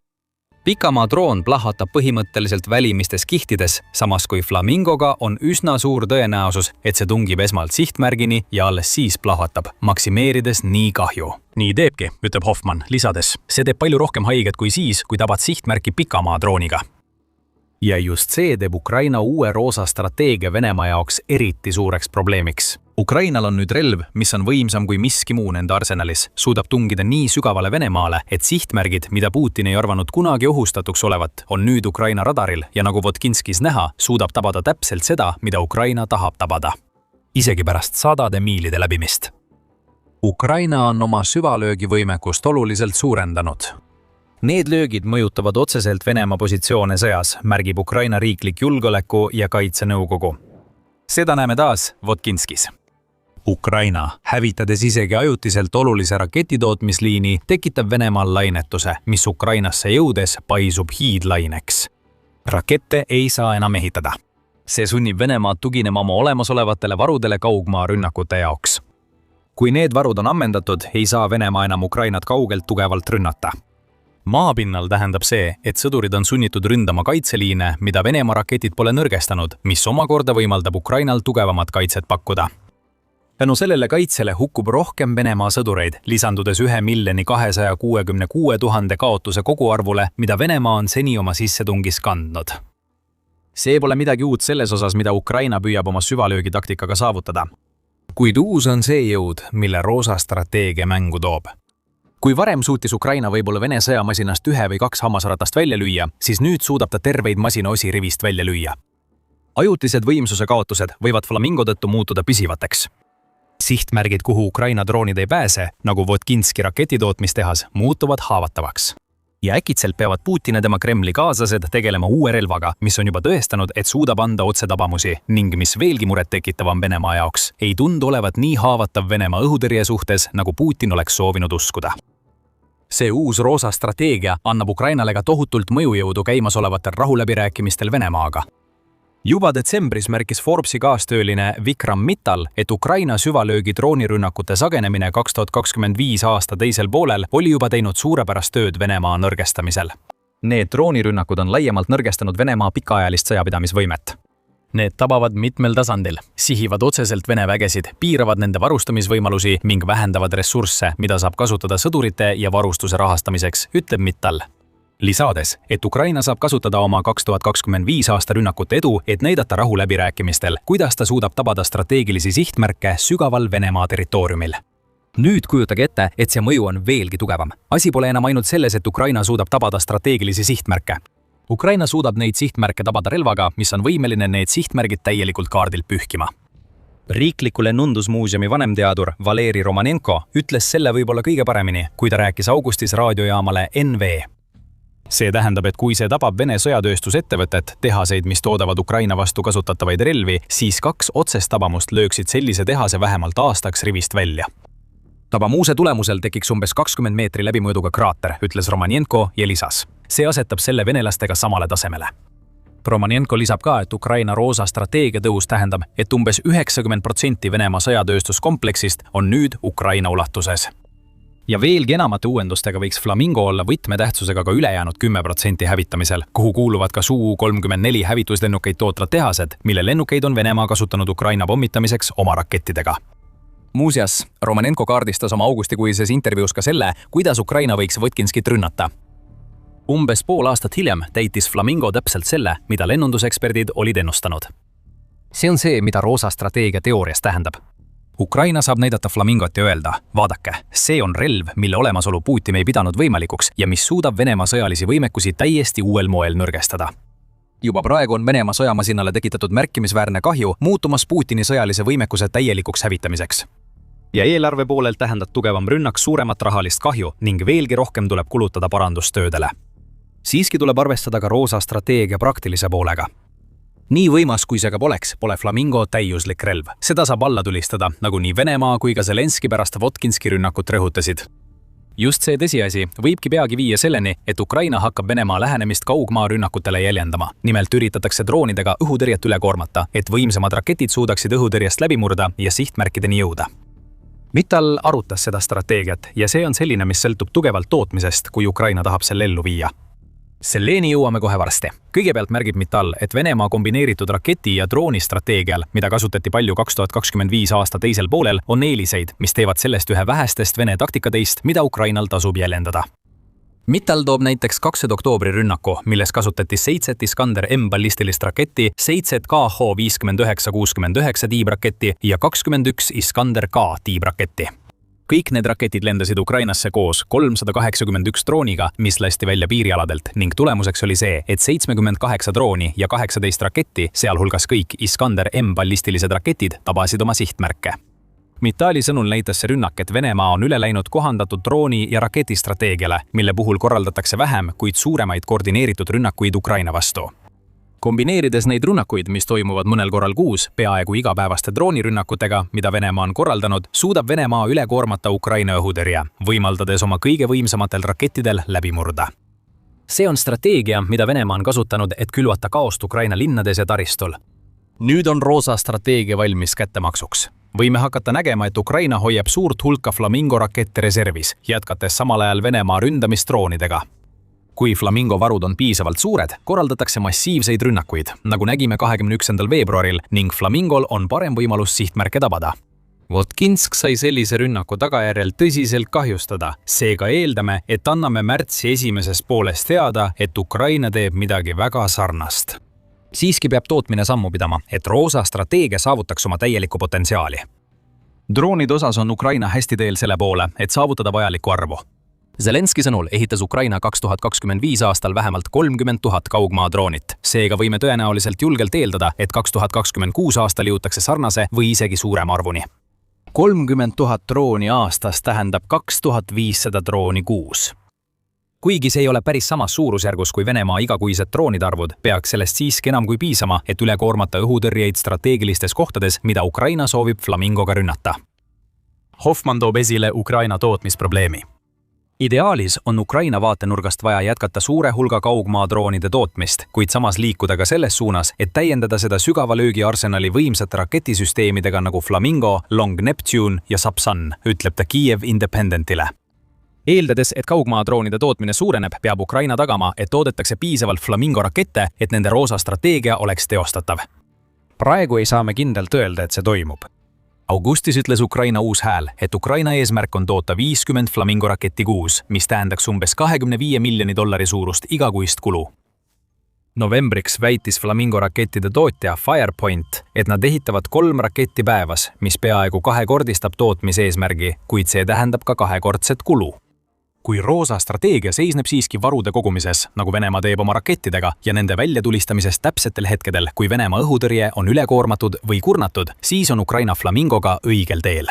Pikamaa droon plahvatab põhimõtteliselt välimistes kihtides, samas kui Flamingoga on üsna suur tõenäosus, et see tungib esmalt sihtmärgini ja alles siis plahvatab, maksimeerides nii kahju. Nii teebki, ütleb Hoffmann, lisades. See teeb palju rohkem haiget kui siis, kui tabad sihtmärki pikamaa drooniga. Ja just see teeb Ukraina uue roosa strateegia Venemaa jaoks eriti suureks probleemiks. Ukrainal on nüüd relv, mis on võimsam kui miski muu nende arsenalis, suudab tungida nii sügavale Venemaale, et sihtmärgid, mida Putin ei arvanud kunagi ohustatuks olevat, on nüüd Ukraina radaril ja nagu Votkinskis näha, suudab tabada täpselt seda, mida Ukraina tahab tabada. Isegi pärast sadade miilide läbimist. Ukraina on oma süvalöögivõimekust oluliselt suurendanud. Need löögid mõjutavad otseselt Venemaa positsioone sõjas, märgib Ukraina riiklik julgeoleku ja kaitsenõukogu. Seda näeme taas Votkinskis. Ukraina, hävitades isegi ajutiselt olulise raketitootmisliini, tekitab Venemaal lainetuse, mis Ukrainasse jõudes paisub hiidlaineks. Rakette ei saa enam ehitada. See sunnib Venemaad tuginema oma olemasolevatele varudele kaugmaa rünnakute jaoks. Kui need varud on ammendatud, ei saa Venemaa enam Ukrainat kaugelt tugevalt rünnata. Maapinnal tähendab see, et sõdurid on sunnitud ründama kaitseliine, mida Venemaa raketid pole nõrgestanud, mis omakorda võimaldab Ukrainal tugevamat kaitset pakkuda. Tänu sellele kaitsele hukkub rohkem Venemaa sõdureid, lisandudes 1 266 000 kaotuse koguarvule, mida Venemaa on seni oma sissetungis kandnud. See pole midagi uut selles osas, mida Ukraina püüab oma süvalöögitaktikaga saavutada. Kuid uus on see jõud, mille roosa strateegia mängu toob. Kui varem suutis Ukraina võib-olla Vene sõjamasinast 1 või 2 hammasratast välja lüüa, siis nüüd suudab ta terveid masinaosi rivist välja lüüa. Ajutised võimsuse kaotused võivad Flamingo tõttu muutuda püsivateks. Sihtmärgid, kuhu Ukraina droonid ei pääse, nagu Votkinski raketitootmistehas, muutuvad haavatavaks. Ja äkitselt peavad Putin ja tema Kremli kaaslased tegelema uue relvaga, mis on juba tõestanud, et suudab anda otsetabamusi ning mis veelgi muret tekitavam Venemaa jaoks, ei tundu olevat nii haavatav Venemaa õhutõrje suhtes, nagu Putin oleks soovinud uskuda. See uus roosa strateegia annab Ukrainale ka tohutult mõjujõudu käimasolevatel rahuläbirääkimistel Venemaaga. Juba detsembris märkis Forbesi kaastööline Vikram Mittal, et Ukraina süvalöögi droonirünnakute sagenemine 2025 aasta teisel poolel oli juba teinud suurepärast tööd Venemaa nõrgestamisel. Need droonirünnakud on laiemalt nõrgestanud Venemaa pikaajalist sõjapidamisvõimet. Need tabavad mitmel tasandil, sihivad otseselt Vene vägesid, piiravad nende varustamisvõimalusi ning vähendavad ressursse, mida saab kasutada sõdurite ja varustuse rahastamiseks, ütleb Mittal. Lisades, et Ukraina saab kasutada oma 2025 aasta rünnakute edu, et näidata rahuläbirääkimistel, kuidas ta suudab tabada strateegilisi sihtmärke sügaval Venemaa territooriumil. Nüüd kujutage ette, et see mõju on veelgi tugevam. Asi pole enam ainult selles, et Ukraina suudab tabada strateegilisi sihtmärke. Ukraina suudab neid sihtmärke tabada relvaga, mis on võimeline need sihtmärgid täielikult kaardilt pühkima. Riikliku lennundusmuuseumi vanemteadur Valeri Romanenko ütles selle võib-olla kõige paremini, kui ta rääkis augustis raadiojaamale NV. See tähendab, et kui see tabab Vene sõjatööstusettevõtet, tehaseid, mis toodavad Ukraina vastu kasutatavaid relvi, siis 2 otsest tabamust lööksid sellise tehase vähemalt aastaks rivist välja. Tabamuuse tulemusel tekiks umbes 20 meetri läbimõõduga kraater, ütles Romanenko ja lisas. See asetab selle venelastega samale tasemele. Romanenko lisab ka, et Ukraina roosa strateegia tõus tähendab, et umbes 90% Venemaa sõjatööstuskompleksist on nüüd Ukraina ulatuses. Ja veelgi enamate uuendustega võiks Flamingo olla võtmetähtsusega ka ülejäänud 10% hävitamisel, kuhu kuuluvad ka Su-34 hävituslennukeid tootvad tehased, mille lennukeid on Venemaa kasutanud Ukraina pommitamiseks oma rakettidega. Muuseas, Romanenko kaardistas oma augustikuises intervjuus ka selle, kuidas Ukraina võiks Votkinskit rünnata. Umbes pool aastat hiljem täitis Flamingo täpselt selle, mida lennunduseksperdid olid ennustanud. See on see, mida roosa strateegia teoorias tähendab. Ukraina saab näidata Flamingot ja öelda, vaadake, see on relv, mille olemasolu Putin ei pidanud võimalikuks ja mis suudab Venemaa sõjalisi võimekusi täiesti uuel moel nõrgestada. Juba praegu on Venemaa sõjamasinale tekitatud märkimisväärne kahju, muutumas Putini sõjalise võimekuse täielikuks hävitamiseks. Ja eelarve poolelt tähendab tugevam rünnak suuremat rahalist kahju ning veelgi rohkem tuleb kulutada parandustöödele. Siiski tuleb arvestada ka roosa strateegia praktilise poolega. Nii võimas kui see ka poleks, pole Flamingo täiuslik relv. Seda saab alla tulistada, nagu nii Venemaa kui ka Zelenski pärast Votkinski rünnakut rõhutasid. Just see tõsiasi võibki peagi viia selleni, et Ukraina hakkab Venemaa lähenemist kaugmaa rünnakutele jäljendama. Nimelt üritatakse droonidega õhutõrjet üle koormata, et võimsamad raketid suudaksid õhutõrjest läbi murda ja sihtmärkideni jõuda. Mittal arutas seda strateegiat ja see on selline, mis sõltub tugevalt tootmisest, kui Ukraina tahab selle ellu viia. Selleni jõuame kohe varsti. Kõigepealt märgib Mittal, et Venemaa kombineeritud raketi ja drooni strateegial, mida kasutati palju 2025 aasta teisel poolel, on eeliseid, mis teevad sellest ühe vähestest Vene taktikateist, mida Ukrainal tasub jäljendada. Mittal toob näiteks 2. oktoobri rünnaku, milles kasutati 7 Iskander M ballistilist raketti, 7 KH-59-69 tiibraketti ja 21 Iskander K tiibraketti. Kõik need raketid lendasid Ukrainasse koos 381 drooniga, mis lasti välja piirialadelt ning tulemuseks oli see, et 78 drooni ja 18 raketti, sealhulgas kõik Iskander M ballistilised raketid, tabasid oma sihtmärke. Mittali sõnul näitas see rünnak, et Venemaa on üle läinud kohandatud drooni ja raketistrateegiale, mille puhul korraldatakse vähem, kuid suuremaid koordineeritud rünnakuid Ukraina vastu. Kombineerides neid rünnakuid, mis toimuvad mõnel korral kuus, peaaegu igapäevaste droonirünnakutega, mida Venemaa on korraldanud, suudab Venemaa üle koormata Ukraina õhutõrje, võimaldades oma kõige võimsamatel rakettidel läbi murda. See on strateegia, mida Venemaa on kasutanud, et külvata kaost Ukraina linnades ja taristul. Nüüd on roosa strateegia valmis kättemaksuks. Võime hakata nägema, et Ukraina hoiab suurt hulka Flamingo rakette reservis, jätkates samal ajal Venemaa ründamist droonidega. Kui Flamingo varud on piisavalt suured, korraldatakse massiivseid rünnakuid, nagu nägime 21. veebruaril ning Flamingol on parem võimalus sihtmärke tabada. Votkinsk sai sellise rünnaku tagajärjel tõsiselt kahjustada, seega eeldame, et anname märtsi esimeses pooles teada, et Ukraina teeb midagi väga sarnast. Siiski peab tootmine sammu pidama, et roosa strateegia saavutaks oma täielikku potentsiaali. Droonide osas on Ukraina hästi teel selle poole, et saavutada vajalikku arvu. Zelenski sõnul ehitas Ukraina 2025 aastal vähemalt 30 000 kaugmaa droonit. Seega võime tõenäoliselt julgelt eeldada, et 2026 aastal jõutakse sarnase või isegi suurema arvuni. 30 000 drooni aastas tähendab 2500 drooni kuus. Kuigi see ei ole päris samas suurusjärgus kui Venemaa igakuised droonide arvud, peaks sellest siiski enam kui piisama, et üle koormata õhutõrjeid strateegilistes kohtades, mida Ukraina soovib Flamingoga rünnata. Hoffmann toob esile Ukraina tootmisprobleemi. Ideaalis on Ukraina vaatenurgast vaja jätkata suure hulga kaugmaa droonide tootmist, kuid samas liikuda ka selles suunas, et täiendada seda sügava löögi arsenali võimsate raketisüsteemidega nagu Flamingo, Long Neptune ja Sapsan, ütleb ta Kiev Independentile. Eeldades, et kaugmaa droonide tootmine suureneb, peab Ukraina tagama, et toodetakse piisavalt Flamingo rakette, et nende roosa strateegia oleks teostatav. Praegu ei saa me kindlalt öelda, et see toimub. Augustis ütles Ukraina uus hääl, et Ukraina eesmärk on toota 50 Flamingo raketti kuus, mis tähendaks umbes $25 miljoni suurust igakuist kulu. Novembriks väitis Flamingo rakettide tootja Firepoint, et nad ehitavad 3 raketti päevas, mis peaaegu kahekordistab tootmiseesmärgi, kuid see tähendab ka kahekordset kulu. Kui roosa strateegia seisneb siiski varude kogumises, nagu Venemaa teeb oma rakettidega ja nende väljatulistamisest täpsetel hetkedel, kui Venemaa õhutõrje on ülekoormatud või kurnatud, siis on Ukraina Flamingoga õigel teel.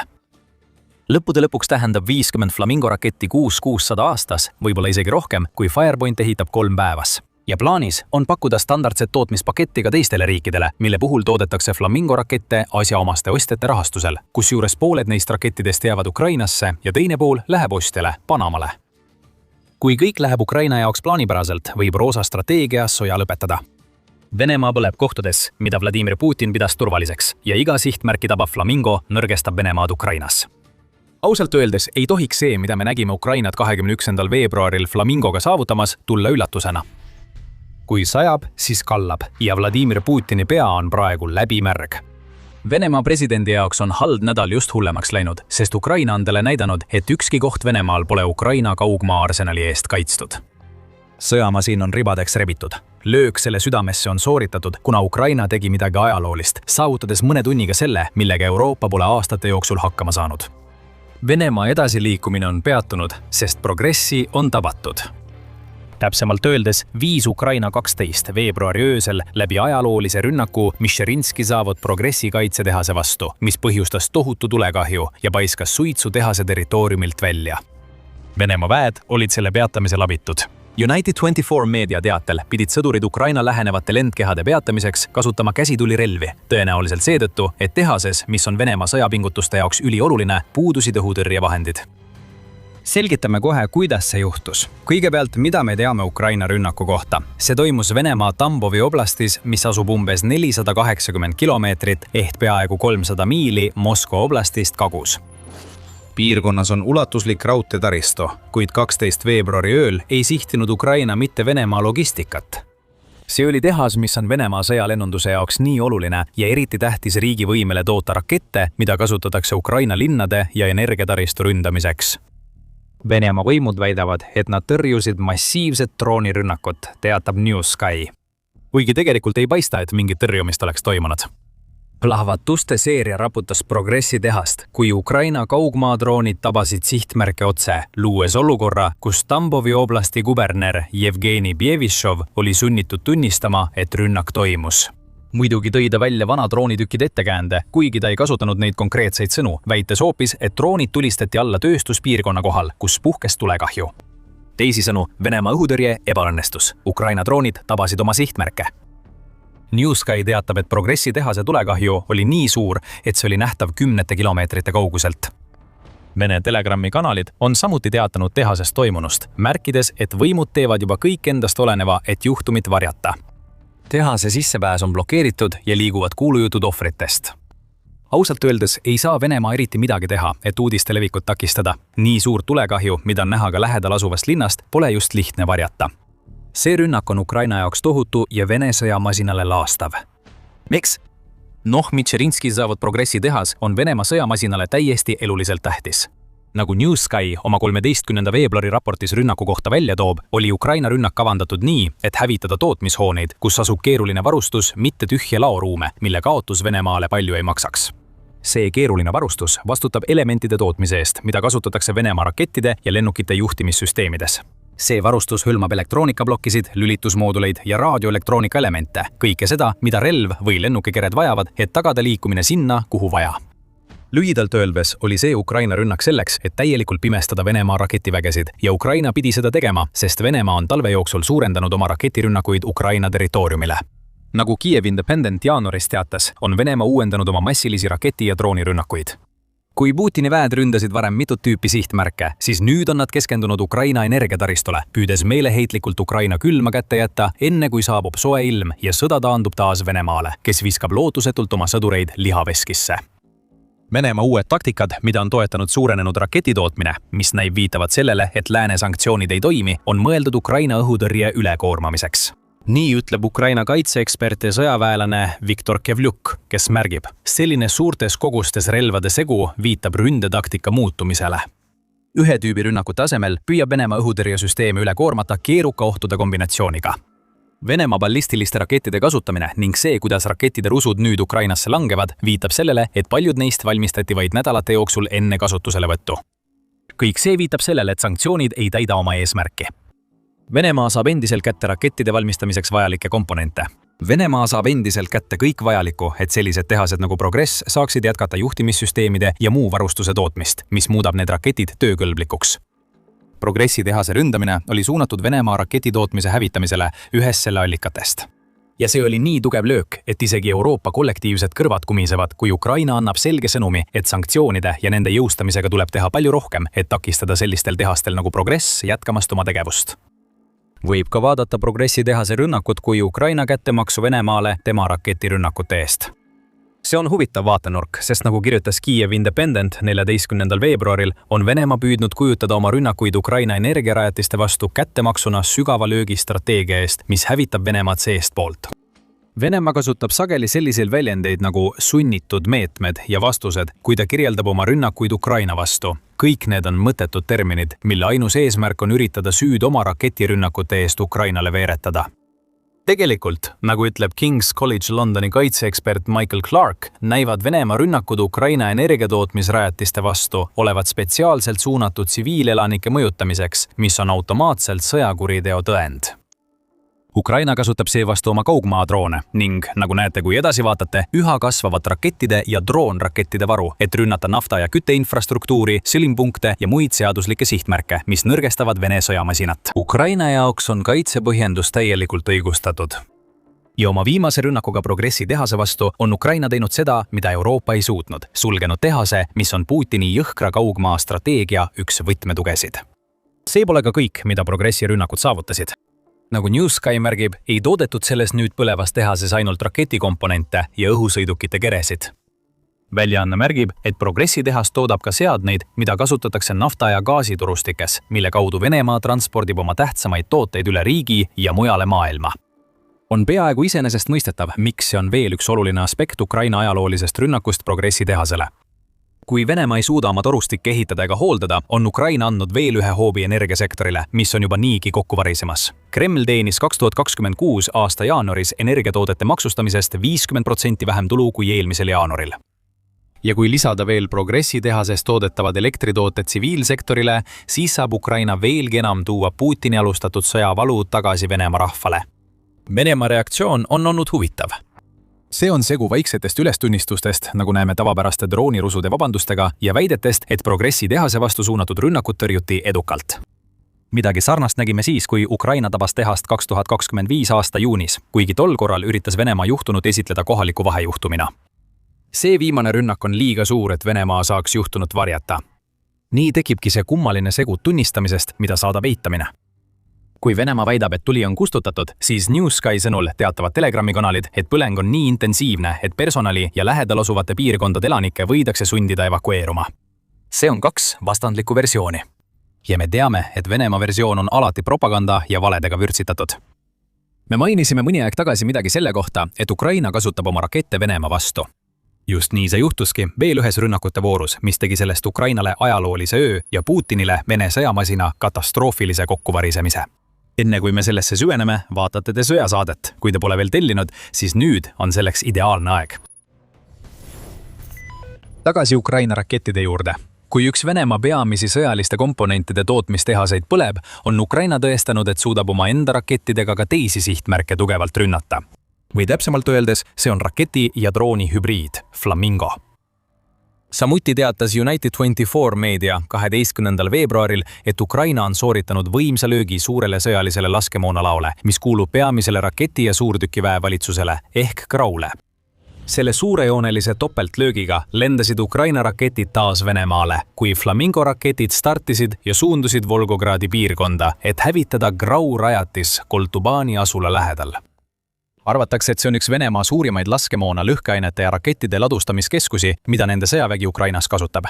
Lõppude lõpuks tähendab 50 Flamingo raketti 600 aastas, võib-olla isegi rohkem, kui Firepoint ehitab 3 päevas. Ja plaanis on pakkuda standardset tootmispaketti ka teistele riikidele, mille puhul toodetakse Flamingo rakette asjaomaste ostjate rahastusel, kusjuures pooled neist rakettidest jäävad Ukrainasse ja teine pool läheb ostjale Panamale. Kui kõik läheb Ukraina jaoks plaanipäraselt, võib roosa strateegia soja lõpetada. Venemaa põleb kohtades, mida Vladimir Putin pidas turvaliseks ja iga sihtmärki tabab Flamingo nõrgestab Venemaad Ukrainas. Ausalt öeldes ei tohiks see, mida me nägime Ukrainat 21. veebruaril Flamingoga saavutamas, tulla üllatusena. Kui sajab, siis kallab ja Vladimir Putini pea on praegu läbimärg. Venemaa presidendi jaoks on halb nädal just hullemaks läinud, sest Ukraina on talle näidanud, et ükski koht Venemaal pole Ukraina kaugmaa arsenali eest kaitstud. Sõjamasin on ribadeks rebitud. Löök selle südamesse on sooritatud, kuna Ukraina tegi midagi ajaloolist, saavutades mõne tunniga selle, millega Euroopa pole aastate jooksul hakkama saanud. Venemaa edasiliikumine on peatunud, sest progressi on tabatud. Täpsemalt öeldes viis Ukraina 12 veebruari öösel läbi ajaloolise rünnaku Mišerinski Zavod progressi kaitsetehase vastu, mis põhjustas tohutu tulekahju ja paiskas suitsu tehase territooriumilt välja. Venemaa väed olid selle peatamisel abitud. United24 meedia teatel pidid sõdurid Ukraina lähenevate lendkehade peatamiseks kasutama käsitulirelvi, tõenäoliselt seetõttu, et tehases, mis on Venemaa sõjapingutuste jaoks ülioluline, puudusid õhutõrjevahendid. Selgitame kohe, kuidas see juhtus. Kõigepealt, mida me teame Ukraina rünnaku kohta. See toimus Venemaa Tambovi oblastis, mis asub umbes 480 kilomeetrit ehk peaaegu 300 miili Moskva oblastist kagus. Piirkonnas on ulatuslik raudteetaristu, kuid 12 veebruari ööl ei sihtinud Ukraina mitte Venemaa logistikat. See oli tehas, mis on Venemaa sõjalennunduse jaoks nii oluline ja eriti tähtis riigi võimele toota rakette, mida kasutatakse Ukraina linnade ja energiataristu ründamiseks. Venemaa võimud väidavad, et nad tõrjusid massiivset droonirünnakut, teatab Newsky. Kuigi tegelikult ei paista, et mingit tõrjumist oleks toimunud. Plahvatuste seeria raputas Progressi tehast, kui Ukraina kaugmaadroonid tabasid sihtmärke otse, luues olukorra, kus Tambovi oblasti kuberner Jevgeni Bjevishov oli sunnitud tunnistama, et rünnak toimus. Muidugi tõi ta välja vana droonitükid ettekäände, kuigi ta ei kasutanud neid konkreetseid sõnu, väites hoopis, et droonid tulistati alla tööstuspiirkonna kohal, kus puhkes tulekahju. Teisisõnu, Venemaa õhutõrje ebaõnnestus. Ukraina droonid tabasid oma sihtmärke. Newsky teatab, et Progressi tehase tulekahju oli nii suur, et see oli nähtav 10 kilomeetrite kauguselt. Vene Telegrami kanalid on samuti teatanud tehasest toimunust, märkides, et võimud teevad juba kõik endast oleneva, et juhtumit varjata. Tehase sissepääs on blokeeritud ja liiguvad kuulujutud ohvritest. Ausalt öeldes ei saa Venemaa eriti midagi teha, et uudiste levikut takistada. Nii suur tulekahju, mida on näha ka lähedal asuvast linnast, pole just lihtne varjata. See rünnak on Ukraina jaoks tohutu ja Vene sõjamasinale laastav. Miks? Mitšerinski Zavod Progressi tehas on Venemaa sõjamasinale täiesti eluliselt tähtis. Nagu Newsky oma 13. veebruari raportis rünnaku kohta välja toob, oli Ukraina rünnak kavandatud nii, et hävitada tootmishooneid, kus asub keeruline varustus, mitte tühje laoruume, mille kaotus Venemaale palju ei maksaks. See keeruline varustus vastutab elementide tootmise eest, mida kasutatakse Venemaa rakettide ja lennukite juhtimissüsteemides. See varustus hõlmab elektroonikablokkisid, lülitusmooduleid ja raadioelektroonika elemente, kõike seda, mida relv või lennukikered vajavad, et tagada liikumine sinna, kuhu vaja. Lühidalt öeldes oli see Ukraina rünnak selleks, et täielikult pimestada Venemaa raketivägesid ja Ukraina pidi seda tegema, sest Venemaa on talve jooksul suurendanud oma raketirünnakuid Ukraina territooriumile. Nagu Kiev Independent jaanuaris teatas, on Venemaa uuendanud oma massilisi raketi- ja droonirünnakuid. Kui Putini väed ründasid varem mitut tüüpi sihtmärke, siis nüüd on nad keskendunud Ukraina energiataristule, püüdes meeleheitlikult Ukraina külma kätte jätta, enne kui saabub soe ilm ja sõda taandub taas Venemaale, kes viskab lootusetult oma sõdureid lihaveskisse. Venemaa uued taktikad, mida on toetanud suurenenud raketitootmine, mis näib viitavad sellele, et lääne sanktsioonid ei toimi, on mõeldud Ukraina õhutõrje ülekoormamiseks. Nii ütleb Ukraina kaitseekspert ja sõjaväelane Viktor Kevljuk, kes märgib, selline suurtes kogustes relvade segu viitab ründetaktika muutumisele. Ühe tüübi rünnakute asemel püüab Venemaa õhutõrjesüsteemi üle koormata keeruka ohtude kombinatsiooniga. Venemaa ballistiliste rakettide kasutamine ning see, kuidas rakettide rusud nüüd Ukrainasse langevad, viitab sellele, et paljud neist valmistati vaid nädalate jooksul enne kasutuselevõttu. Kõik see viitab sellele, et sanktsioonid ei täida oma eesmärki. Venemaa saab endiselt kätte rakettide valmistamiseks vajalikke komponente. Venemaa saab endiselt kätte kõik vajalikku, et sellised tehased nagu Progress saaksid jätkata juhtimissüsteemide ja muu varustuse tootmist, mis muudab need raketid töökõlblikuks. Progressi tehase ründamine oli suunatud Venemaa raketitootmise hävitamisele ühes selle allikatest. Ja see oli nii tugev löök, et isegi Euroopa kollektiivsed kõrvad kumisevad, kui Ukraina annab selge sõnumi, et sanktsioonide ja nende jõustamisega tuleb teha palju rohkem, et takistada sellistel tehastel nagu Progress jätkamast oma tegevust. Võib ka vaadata Progressi tehase rünnakut kui Ukraina kättemaksu Venemaale tema raketirünnakute eest. See on huvitav vaatenurk, sest nagu kirjutas Kiev Independent 14. veebruaril, on Venemaa püüdnud kujutada oma rünnakuid Ukraina energiarajatiste vastu kättemaksuna sügava löögi strateegia eest, mis hävitab Venemaad seestpoolt. Venemaa kasutab sageli selliseid väljendeid nagu sunnitud meetmed ja vastused, kui ta kirjeldab oma rünnakuid Ukraina vastu. Kõik need on mõttetud terminid, mille ainus eesmärk on üritada süüd oma raketirünnakute eest Ukrainale veeretada. Tegelikult, nagu ütleb King's College Londoni kaitseekspert Michael Clark, näivad Venemaa rünnakud Ukraina energiatootmisrajatiste vastu olevat spetsiaalselt suunatud tsiviilelanike mõjutamiseks, mis on automaatselt sõjakuriteo tõend. Ukraina kasutab seevastu oma kaugmaadroone ning, nagu näete, kui edasi vaatate, üha kasvavat rakettide ja droonrakettide varu, et rünnata nafta- ja kütteinfrastruktuuri, sõlimpunkte ja muid seaduslikke sihtmärke, mis nõrgestavad Vene sõjamasinat. Ukraina jaoks on kaitsepõhjendus täielikult õigustatud. Ja oma viimase rünnakuga Progressi tehase vastu on Ukraina teinud seda, mida Euroopa ei suutnud, sulgenud tehase, mis on Putini jõhkra kaugmaa strateegia üks võtmetugesid. See pole ka kõik, mida Progressi rünnakud saavutasid. Nagu New Sky märgib, ei toodetud selles nüüd põlevas tehases ainult raketikomponente ja õhusõidukite keresid. Väljaanne märgib, et Progressi tehas toodab ka seadmeid, mida kasutatakse nafta- ja gaasiturustikes, mille kaudu Venemaa transpordib oma tähtsamaid tooteid üle riigi ja mujale maailma. On peaaegu iseenesestmõistetav, miks see on veel üks oluline aspekt Ukraina ajaloolisest rünnakust Progressi tehasele. Kui Venemaa ei suuda oma torustikke ehitada ega hooldada, on Ukraina andnud veel ühe hoobi energiasektorile, mis on juba niigi kokku varisemas. Kreml teenis 2026 aasta jaanuaris energiatoodete maksustamisest 50% vähem tulu kui eelmisel jaanuaril. Ja kui lisada veel Progressi tehases toodetavad elektritooted tsiviilsektorile, siis saab Ukraina veelgi enam tuua Putini alustatud sõjavalu tagasi Venemaa rahvale. Venemaa reaktsioon on olnud huvitav. See on segu vaiksetest ülestunnistustest, nagu näeme tavapäraste droonirusude vabandustega ja väidetest, et Progressi tehase vastu suunatud rünnakut tõrjuti edukalt. Midagi sarnast nägime siis, kui Ukraina tabas tehast 2025 aasta juunis, kuigi tol korral üritas Venemaa juhtunut esitleda kohaliku vahejuhtumina. See viimane rünnak on liiga suur, et Venemaa saaks juhtunut varjata. Nii tekibki see kummaline segu tunnistamisest, mida saadab eitamine. Kui Venemaa väidab, et tuli on kustutatud, siis New Sky sõnul teatavad Telegrami kanalid, et põleng on nii intensiivne, et personali ja lähedal asuvate piirkondade elanikke võidakse sundida evakueeruma. See on kaks vastandlikku versiooni. Ja me teame, et Venemaa versioon on alati propaganda ja valedega vürtsitatud. Me mainisime mõni aeg tagasi midagi selle kohta, et Ukraina kasutab oma rakette Venemaa vastu. Just nii see juhtuski veel ühes rünnakute voorus, mis tegi sellest Ukrainale ajaloolise öö ja Putinile Vene sõjamasina katastroofilise kokkuvarisemise. Enne kui me sellesse süveneme, vaatate te sõjasaadet. Kui te pole veel tellinud, siis nüüd on selleks ideaalne aeg. Tagasi Ukraina rakettide juurde. Kui üks Venemaa peamisi sõjaliste komponentide tootmistehaseid põleb, on Ukraina tõestanud, et suudab oma enda rakettidega ka teisi sihtmärke tugevalt rünnata. Või täpsemalt öeldes, see on raketi ja drooni hübriid, Flamingo. Samuti teatas United24 meedia 12. veebruaril, et Ukraina on sooritanud võimsa löögi suurele sõjalisele laskemoonalaole, mis kuulub peamisele raketi- ja suurtükiväe valitsusele ehk Graule. Selle suurejoonelise topeltlöögiga lendasid Ukraina raketid taas Venemaale, kui Flamingo raketid startisid ja suundusid Volgogradi piirkonda, et hävitada Grau rajatis Koltubani asula lähedal. Arvatakse, et see on üks Venemaa suurimaid laskemoona, lõhkeainete ja rakettide ladustamiskeskusi, mida nende sõjavägi Ukrainas kasutab.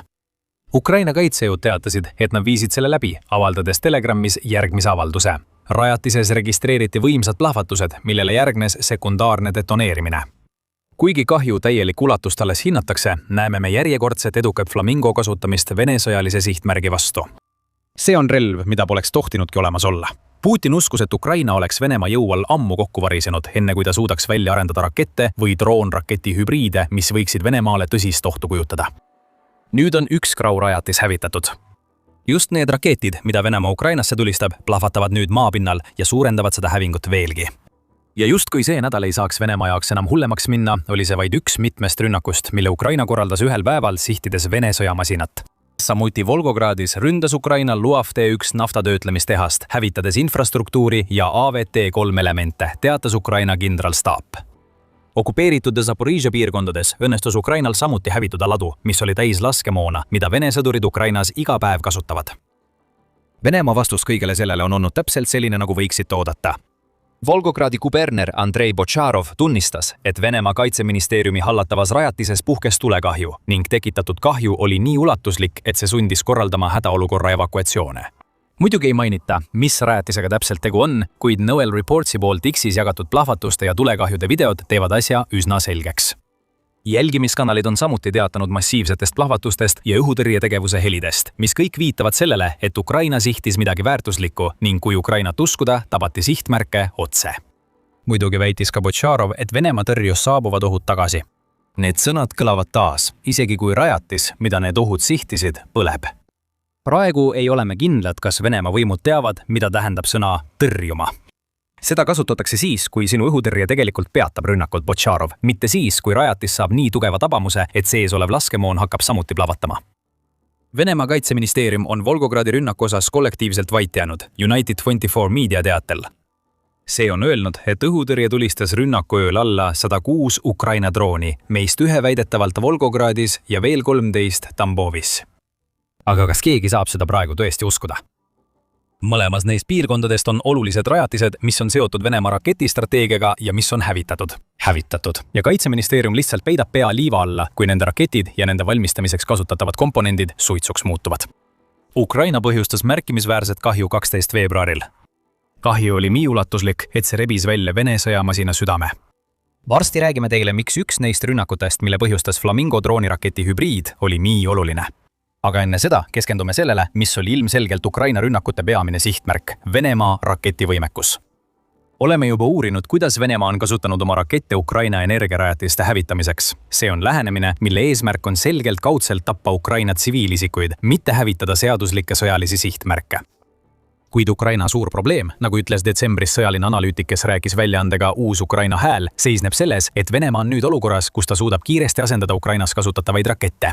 Ukraina kaitsejõud teatasid, et nad viisid selle läbi, avaldades Telegramis järgmise avalduse. Rajatises registreeriti võimsad plahvatused, millele järgnes sekundaarne detoneerimine. Kuigi kahju täielik ulatust alles hinnatakse, näeme me järjekordset edukat Flamingo kasutamist Vene sõjalise sihtmärgi vastu. See on relv, mida poleks tohtinudki olemas olla. Putin uskus, et Ukraina oleks Venemaa jõu all ammu kokku varisenud, enne kui ta suudaks välja arendada rakette või droonraketi hübriide, mis võiksid Venemaale tõsist ohtu kujutada. Nüüd on üks Grau rajatis hävitatud. Just need raketid, mida Venemaa Ukrainasse tulistab, plahvatavad nüüd maapinnal ja suurendavad seda hävingut veelgi. Ja just kui see nädal ei saaks Venemaa jaoks enam hullemaks minna, oli see vaid üks mitmest rünnakust, mille Ukraina korraldas ühel päeval sihtides Vene sõjamasinat. Samuti Volgogradis ründas Ukraina Luavt1 naftatöötlemistehast, hävitades infrastruktuuri ja AVT-3 elemente, teatas Ukraina kindralstaap. Okupeeritud Zaporižžja piirkondades õnnestus Ukrainal samuti hävituda ladu, mis oli täis laskemoona, mida Vene sõdurid Ukrainas iga päev kasutavad. Venemaa vastus kõigele sellele on olnud täpselt selline, nagu võiksid oodata. Volgogradi kuberner Andrei Botšarov tunnistas, et Venemaa kaitseministeeriumi hallatavas rajatises puhkes tulekahju ning tekitatud kahju oli nii ulatuslik, et see sundis korraldama hädaolukorra evakuatsioone. Muidugi ei mainita, mis rajatisega täpselt tegu on, kuid Noel Reportsi poolt X-is jagatud plahvatuste ja tulekahjude videod teevad asja üsna selgeks. Jälgimiskanalid on samuti teatanud massiivsetest plahvatustest ja õhutõrjetegevuse helidest, mis kõik viitavad sellele, et Ukraina sihtis midagi väärtuslikku ning kui Ukrainat uskuda, tabati sihtmärke otse. Muidugi väitis ka Botšarov, et Venemaa tõrjus saabuvad ohud tagasi. Need sõnad kõlavad taas, isegi kui rajatis, mida need ohud sihtisid, põleb. Praegu ei ole me kindlad, kas Venemaa võimud teavad, mida tähendab sõna tõrjuma. Seda kasutatakse siis, kui sinu õhutõrje tegelikult peatab rünnakut Botšarov, mitte siis, kui rajatis saab nii tugeva tabamuse, et sees olev laskemoon hakkab samuti plahvatama. Venemaa kaitseministeerium on Volgogradi rünnaku osas kollektiivselt vait jäänud, United24 Media teatel. See on öelnud, et õhutõrje tulistas rünnaku ööl alla 106 Ukraina drooni, meist 1 väidetavalt Volgogradis ja veel 13 Tambovis. Aga kas keegi saab seda praegu tõesti uskuda? Mõlemas neist piirkondadest on olulised rajatised, mis on seotud Venemaa raketistrateegiaga ja mis on hävitatud. Ja kaitseministeerium lihtsalt peidab pea liiva alla, kui nende raketid ja nende valmistamiseks kasutatavad komponendid suitsuks muutuvad. Ukraina põhjustas märkimisväärset kahju 12 veebruaril. Kahju oli nii ulatuslik, et see rebis välja Vene sõjamasina südame. Varsti räägime teile, miks üks neist rünnakutest, mille põhjustas Flamingo drooniraketi hübriid, oli nii oluline. Aga enne seda keskendume sellele, mis oli ilmselgelt Ukraina rünnakute peamine sihtmärk – Venemaa raketivõimekus. Oleme juba uurinud, kuidas Venemaa on kasutanud oma rakette Ukraina energiarajatiste hävitamiseks. See on lähenemine, mille eesmärk on selgelt kaudselt tappa Ukraina tsiviilisikuid, mitte hävitada seaduslikke sõjalisi sihtmärke. Kuid Ukraina suur probleem, nagu ütles detsembris sõjaline analüütik, kes rääkis väljaandega Uus Ukraina hääl, seisneb selles, et Venemaa on nüüd olukorras, kus ta suudab kiiresti asendada Ukrainas kasutatavaid rakette.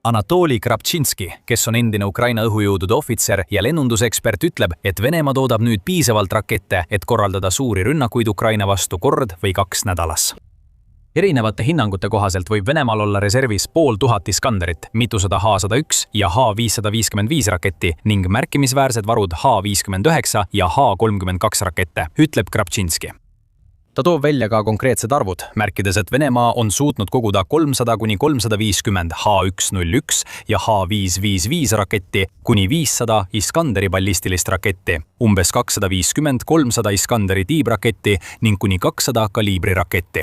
Anatoli Krapčinski, kes on endine Ukraina õhujõudude ohvitser ja lennundusekspert, ütleb, et Venemaa toodab nüüd piisavalt rakette, et korraldada suuri rünnakuid Ukraina vastu kord või 2 nädalas. Erinevate hinnangute kohaselt võib Venemaal olla reservis 500 Iskanderit, mitusada H-101 ja H-555 raketti ning märkimisväärsed varud H-59 ja H-32 rakette, ütleb Krapčinski. Ta toob välja ka konkreetsed arvud, märkides, et Venemaa on suutnud koguda 300–350 H-101 ja H-555 raketti kuni 500 Iskanderi ballistilist raketti, umbes 250–300 Iskanderi tiibraketti ning kuni 200 kaliibri raketti.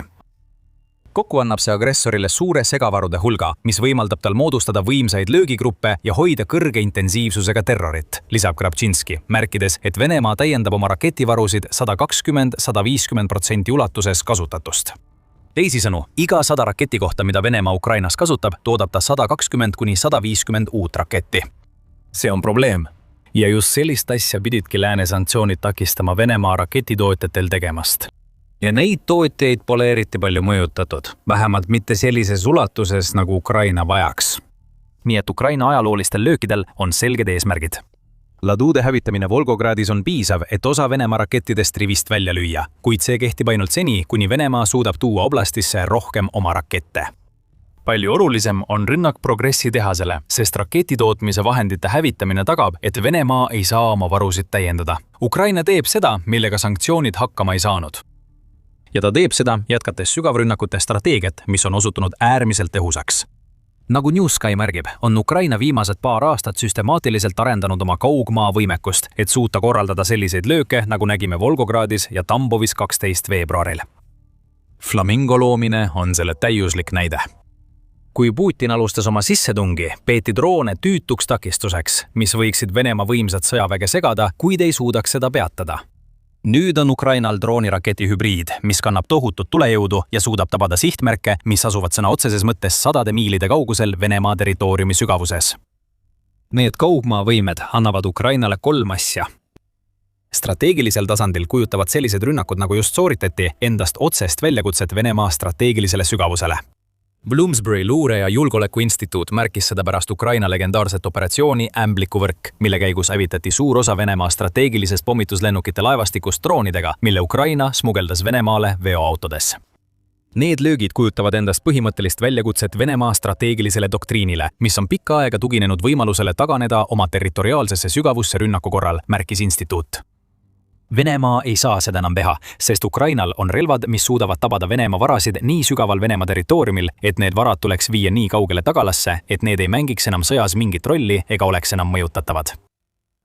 Kokku annab see agressorile suure segavarude hulga, mis võimaldab tal moodustada võimsaid löögigruppe ja hoida kõrge intensiivsusega terrorit, lisab Krapčinski, märkides, et Venemaa täiendab oma raketivarusid 120–150% ulatuses kasutatust. Teisisõnu, iga 100 raketi kohta, mida Venemaa Ukrainas kasutab, toodab ta 120–150 uut raketti. See on probleem. Ja just sellist asja pididki lääne sanktsioonid takistama Venemaa raketitootjatel tegemast. Ja neid tootjaid pole eriti palju mõjutatud, vähemalt mitte sellises ulatuses, nagu Ukraina vajaks. Nii et Ukraina ajaloolistel löökidel on selged eesmärgid. Ladude hävitamine Volgogradis on piisav, et osa Venemaa rakettidest rivist välja lüüa, kuid see kehtib ainult seni, kuni Venemaa suudab tuua oblastisse rohkem oma rakette. Palju olulisem on rünnak Progressi tehasele, sest raketitootmise vahendite hävitamine tagab, et Venemaa ei saa oma varusid täiendada. Ukraina teeb seda, millega sanktsioonid hakkama ei saanud. Ja ta teeb seda, jätkates sügavrünnakute strateegiat, mis on osutunud äärmiselt tõhusaks. Nagu Newsky märgib, on Ukraina viimased paar aastat süstemaatiliselt arendanud oma kaugmaa võimekust, et suuta korraldada selliseid lööke, nagu nägime Volgogradis ja Tambovis 12 veebruaril. Flamingo loomine on selle täiuslik näide. Kui Putin alustas oma sissetungi, peeti droone tüütuks takistuseks, mis võiksid Venemaa võimsat sõjaväge segada, kuid ei suudaks seda peatada. Nüüd on Ukrainal drooniraketi hübriid, mis kannab tohutut tulejõudu ja suudab tabada sihtmärke, mis asuvad sõna otseses mõttes sadade miilide kaugusel Venemaa territooriumi sügavuses. Need kaugmaa võimed annavad Ukrainale 3 asja. Strateegilisel tasandil kujutavad sellised rünnakud, nagu just sooritati, endast otsest väljakutset Venemaa strateegilisele sügavusele. Bloomsbury luure- ja julgeolekuinstituut märkis seda pärast Ukraina legendaarset operatsiooni Ämbliku võrk, mille käigus hävitati suur osa Venemaa strateegilisest pommituslennukite laevastikust droonidega, mille Ukraina smugeldas Venemaale veoautodesse. Need löögid kujutavad endast põhimõttelist väljakutset Venemaa strateegilisele doktriinile, mis on pikka aega tuginenud võimalusele taganeda oma territoriaalsesse sügavusse rünnaku korral, märkis instituut. Venemaa ei saa seda enam teha, sest Ukrainal on relvad, mis suudavad tabada Venemaa varasid nii sügaval Venemaa territooriumil, et need varad tuleks viia nii kaugele tagalasse, et need ei mängiks enam sõjas mingit rolli ega oleks enam mõjutatavad.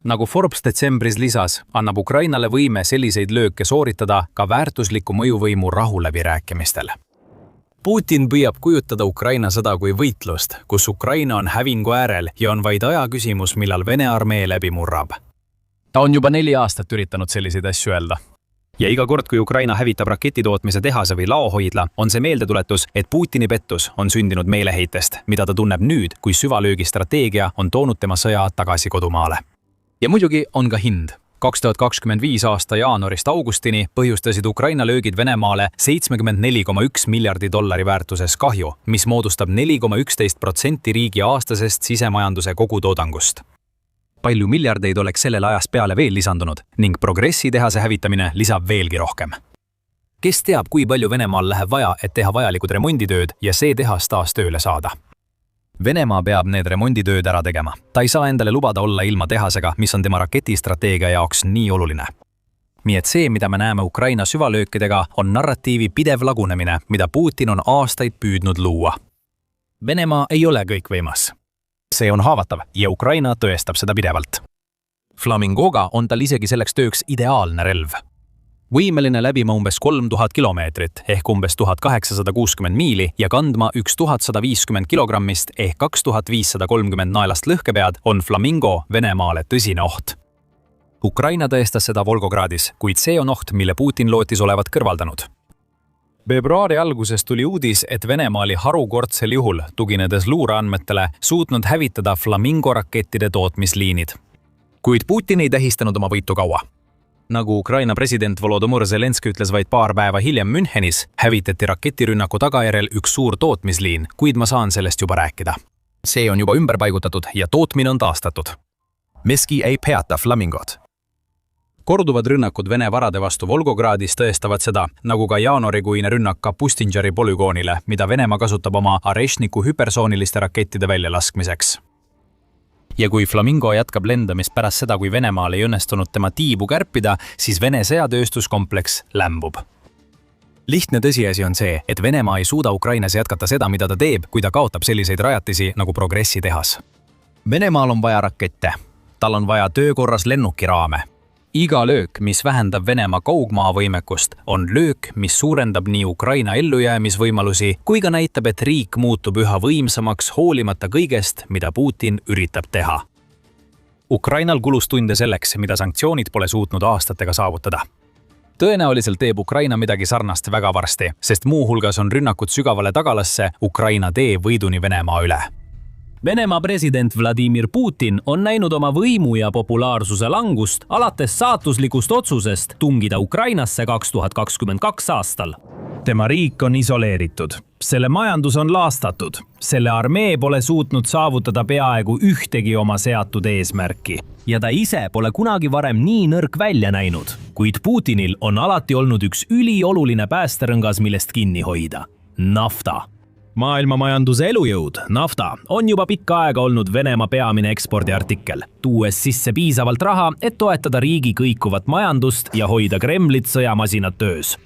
Nagu Forbes detsembris lisas, annab Ukrainale võime selliseid lööke sooritada ka väärtusliku mõjuvõimu rahuläbirääkimistel. Putin püüab kujutada Ukraina sõda kui võitlust, kus Ukraina on hävingu äärel ja on vaid aja küsimus, millal Vene armee läbi murrab. Ta on juba 4 aastat üritanud selliseid asju öelda. Ja iga kord, kui Ukraina hävitab raketitootmise tehase või laohoidla, on see meeldetuletus, et Putini pettus on sündinud meeleheitest, mida ta tunneb nüüd, kui süvalöögi strateegia on toonud tema sõja tagasi kodumaale. Ja muidugi on ka hind. 2025 aasta jaanuarist augustini põhjustasid Ukraina löögid Venemaale $74,1 miljardi väärtuses kahju, mis moodustab 4,11% riigi aastasest sisemajanduse kogutoodangust. Palju miljardeid oleks sellel ajas peale veel lisandunud ning progressi tehase hävitamine lisab veelgi rohkem. Kes teab, kui palju Venemaal läheb vaja, et teha vajalikud remonditööd ja see tehas taas tööle saada? Venemaa peab need remonditööd ära tegema. Ta ei saa endale lubada olla ilma tehasega, mis on tema raketistrateegia jaoks nii oluline. Nii et see, mida me näeme Ukraina süvalöökidega, on narratiivi pidev lagunemine, mida Putin on aastaid püüdnud luua. Venemaa ei ole kõikvõimas. See on haavatav ja Ukraina tõestab seda pidevalt. Flamingoga on tal isegi selleks tööks ideaalne relv. Võimeline läbima umbes 3000 kilomeetrit ehk umbes 1860 miili ja kandma 1150 kilogrammist ehk 2530 naelast lõhkepead on Flamingo Venemaale tõsine oht. Ukraina tõestas seda Volgogradis, kuid see on oht, mille Putin lootis olevat kõrvaldanud. Veebruari alguses tuli uudis, et Venemaa oli harukordsel juhul, tuginedes luureandmetele, suutnud hävitada Flamingo rakettide tootmisliinid. Kuid Putin ei tähistanud oma võitu kaua. Nagu Ukraina president Volodymyr Zelenski ütles vaid paar päeva hiljem Münchenis, hävitati raketirünnaku tagajärjel üks suur tootmisliin, kuid ma saan sellest juba rääkida. See on juba ümber paigutatud ja tootmine on taastatud. Miski ei peata Flamingot. Korduvad rünnakud Vene varade vastu Volgogradis tõestavad seda, nagu ka jaanuarikuine rünnak Kapustinjari polügoonile, mida Venemaa kasutab oma Areshniku hüpersooniliste rakettide väljalaskmiseks. Ja kui Flamingo jätkab lendamist pärast seda, kui Venemaal ei õnnestunud tema tiibu kärpida, siis Vene sõjatööstuskompleks lämbub. Lihtne tõsiasi on see, et Venemaa ei suuda Ukrainas jätkata seda, mida ta teeb, kui ta kaotab selliseid rajatisi nagu Progressi tehas. Venemaal on vaja rakette. Tal on vaja töökorras lennukiraame. Iga löök, mis vähendab Venemaa kaugmaavõimekust, on löök, mis suurendab nii Ukraina ellujäämisvõimalusi, kui ka näitab, et riik muutub üha võimsamaks hoolimata kõigest, mida Putin üritab teha. Ukrainal kulus tunde selleks, mida sanktsioonid pole suutnud aastatega saavutada. Tõenäoliselt teeb Ukraina midagi sarnast väga varsti, sest muu hulgas on rünnakud sügavale tagalasse Ukraina tee võiduni Venemaa üle. Venemaa president Vladimir Putin on näinud oma võimu ja populaarsuse langust alates saatuslikust otsusest tungida Ukrainasse 2022 aastal. Tema riik on isoleeritud. Selle majandus on laastatud. Selle armee pole suutnud saavutada peaaegu ühtegi oma seatud eesmärki. Ja ta ise pole kunagi varem nii nõrk välja näinud. Kuid Putinil on alati olnud üks ülioluline päästerõngas, millest kinni hoida. Nafta. Maailmamajanduse elujõud, nafta, on juba pikka aega olnud Venemaa peamine ekspordiartikkel, tuues sisse piisavalt raha, et toetada riigi kõikuvat majandust ja hoida Kremlit sõjamasinat töös.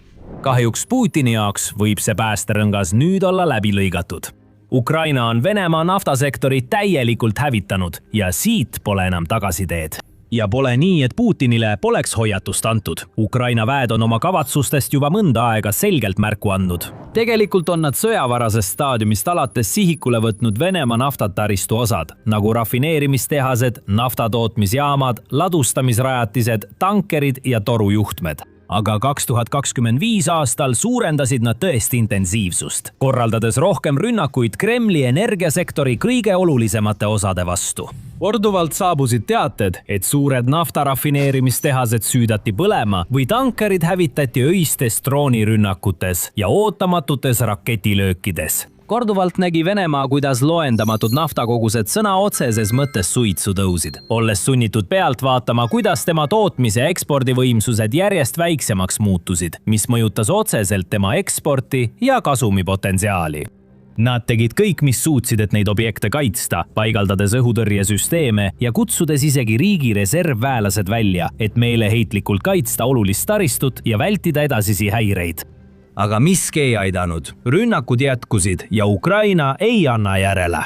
Kahjuks Putini jaoks võib see päästerõngas nüüd olla läbi lõigatud. Ukraina on Venemaa naftasektori täielikult hävitanud ja siit pole enam tagasiteed. Ja pole nii, et Putinile poleks hoiatust antud. Ukraina väed on oma kavatsustest juba mõnda aega selgelt märku andnud. Tegelikult on nad sõjavarasest staadiumist alates sihikule võtnud Venemaa naftataristu osad, nagu rafineerimistehased, naftatootmisjaamad, ladustamisrajatised, tankerid ja torujuhtmed. Aga 2025 aastal suurendasid nad tõesti intensiivsust, korraldades rohkem rünnakuid Kremli energiasektori kõige olulisemate osade vastu. Korduvalt saabusid teated, et suured naftarafineerimistehased süüdati põlema või tankerid hävitati öistes droonirünnakutes ja ootamatutes raketilöökides. Korduvalt nägi Venemaa, kuidas loendamatud naftakogused sõna otseses mõttes suitsu tõusid, olles sunnitud pealt vaatama, kuidas tema tootmise ja ekspordivõimsused järjest väiksemaks muutusid, mis mõjutas otseselt tema eksporti ja kasumipotentsiaali. Nad tegid kõik, mis suutsid, et neid objekte kaitsta, paigaldades õhutõrjesüsteeme ja kutsudes isegi riigi reservväelased välja, et meeleheitlikult kaitsta olulist taristut ja vältida edasisi häireid. Aga miski ei aidanud, rünnakud jätkusid ja Ukraina ei anna järele.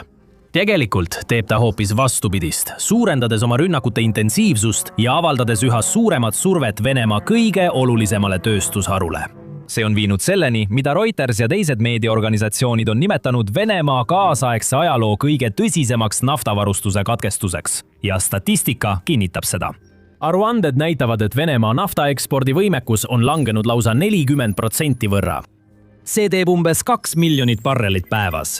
Tegelikult teeb ta hoopis vastupidist, suurendades oma rünnakute intensiivsust ja avaldades üha suuremat survet Venemaa kõige olulisemale tööstusharule. See on viinud selleni, mida Reuters ja teised meediaorganisatsioonid on nimetanud Venemaa kaasaegse ajaloo kõige tõsisemaks naftavarustuse katkestuseks. Ja statistika kinnitab seda. Aruanded näitavad, et Venemaa naftaekspordi võimekus on langenud lausa 40% võrra. See teeb umbes 2 miljonit barrelit päevas.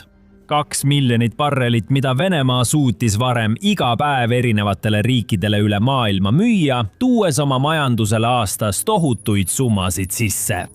2 miljonit barrelit, mida Venemaa suutis varem iga päev erinevatele riikidele üle maailma müüa, tuues oma majandusele aastas tohutuid summasid sisse.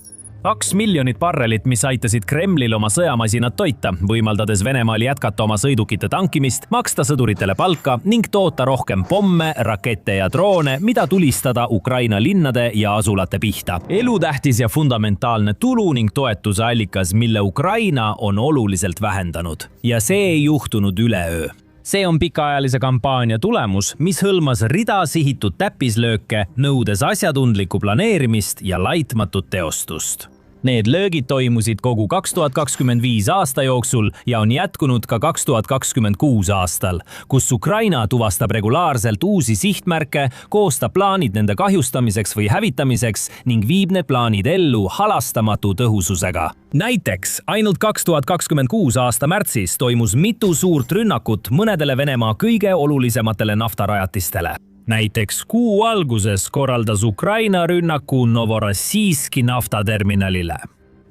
2 miljonit barrelit, mis aitasid Kremlil oma sõjamasinat toita, võimaldades Venemaal jätkata oma sõidukite tankimist, maksta sõduritele palka ning toota rohkem pomme, rakette ja droone, mida tulistada Ukraina linnade ja asulate pihta. Elutähtis ja fundamentaalne tulu ning toetuse allikas, mille Ukraina on oluliselt vähendanud. Ja see ei juhtunud üleöö. See on pikaajalise kampaania tulemus, mis hõlmas rida sihitud täppislööke, nõudes asjatundlikku planeerimist ja laitmatut teostust. Need löögid toimusid kogu 2025 aasta jooksul ja on jätkunud ka 2026 aastal, kus Ukraina tuvastab regulaarselt uusi sihtmärke, koostab plaanid nende kahjustamiseks või hävitamiseks ning viib need plaanid ellu halastamatu tõhususega. Näiteks, ainult 2026 aasta märtsis toimus mitu suurt rünnakut mõnedele Venemaa kõige olulisematele naftarajatistele. Näiteks kuu alguses korraldas Ukraina rünnaku Novorossijski naftaterminalile.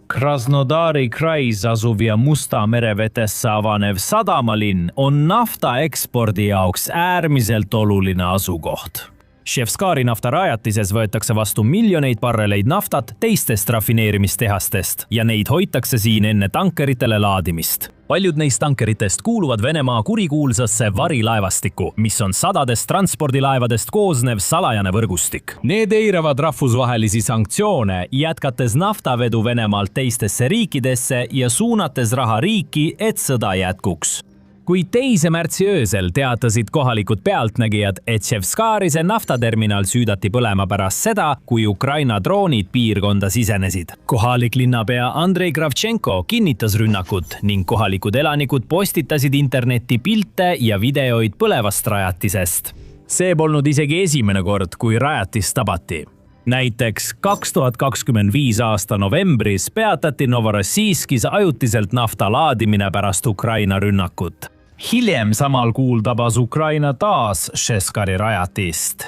Krasnodari krais asuv ja Musta mere vetesse avanev sadamalinn on nafta ekspordi jaoks äärmiselt oluline asukoht. Šefčari naftarajatises võetakse vastu miljoneid barreleid naftat teistest rafineerimistehastest ja neid hoitakse siin enne tankeritele laadimist. Paljud neist tankeritest kuuluvad Venemaa kurikuulsasse varilaevastikku, mis on sadadest transpordilaevadest koosnev salajane võrgustik. Need eiravad rahvusvahelisi sanktsioone, jätkates naftavedu Venemaalt teistesse riikidesse ja suunates raha riiki, et sõda jätkuks. Kuid 2. märtsi öösel teatasid kohalikud pealtnägijad, et Šefčarise naftaterminal süüdati põlema pärast seda, kui Ukraina droonid piirkonda sisenesid. Kohalik linnapea Andrei Kravtšenko kinnitas rünnakut ning kohalikud elanikud postitasid internetti pilte ja videoid põlevast rajatisest. See polnud isegi esimene kord, kui rajatis tabati. Näiteks 2025 aasta novembris peatati Novorossijskis ajutiselt nafta laadimine pärast Ukraina rünnakut. Hiljem samal kuul tabas Ukraina taas Šefčari rajatist.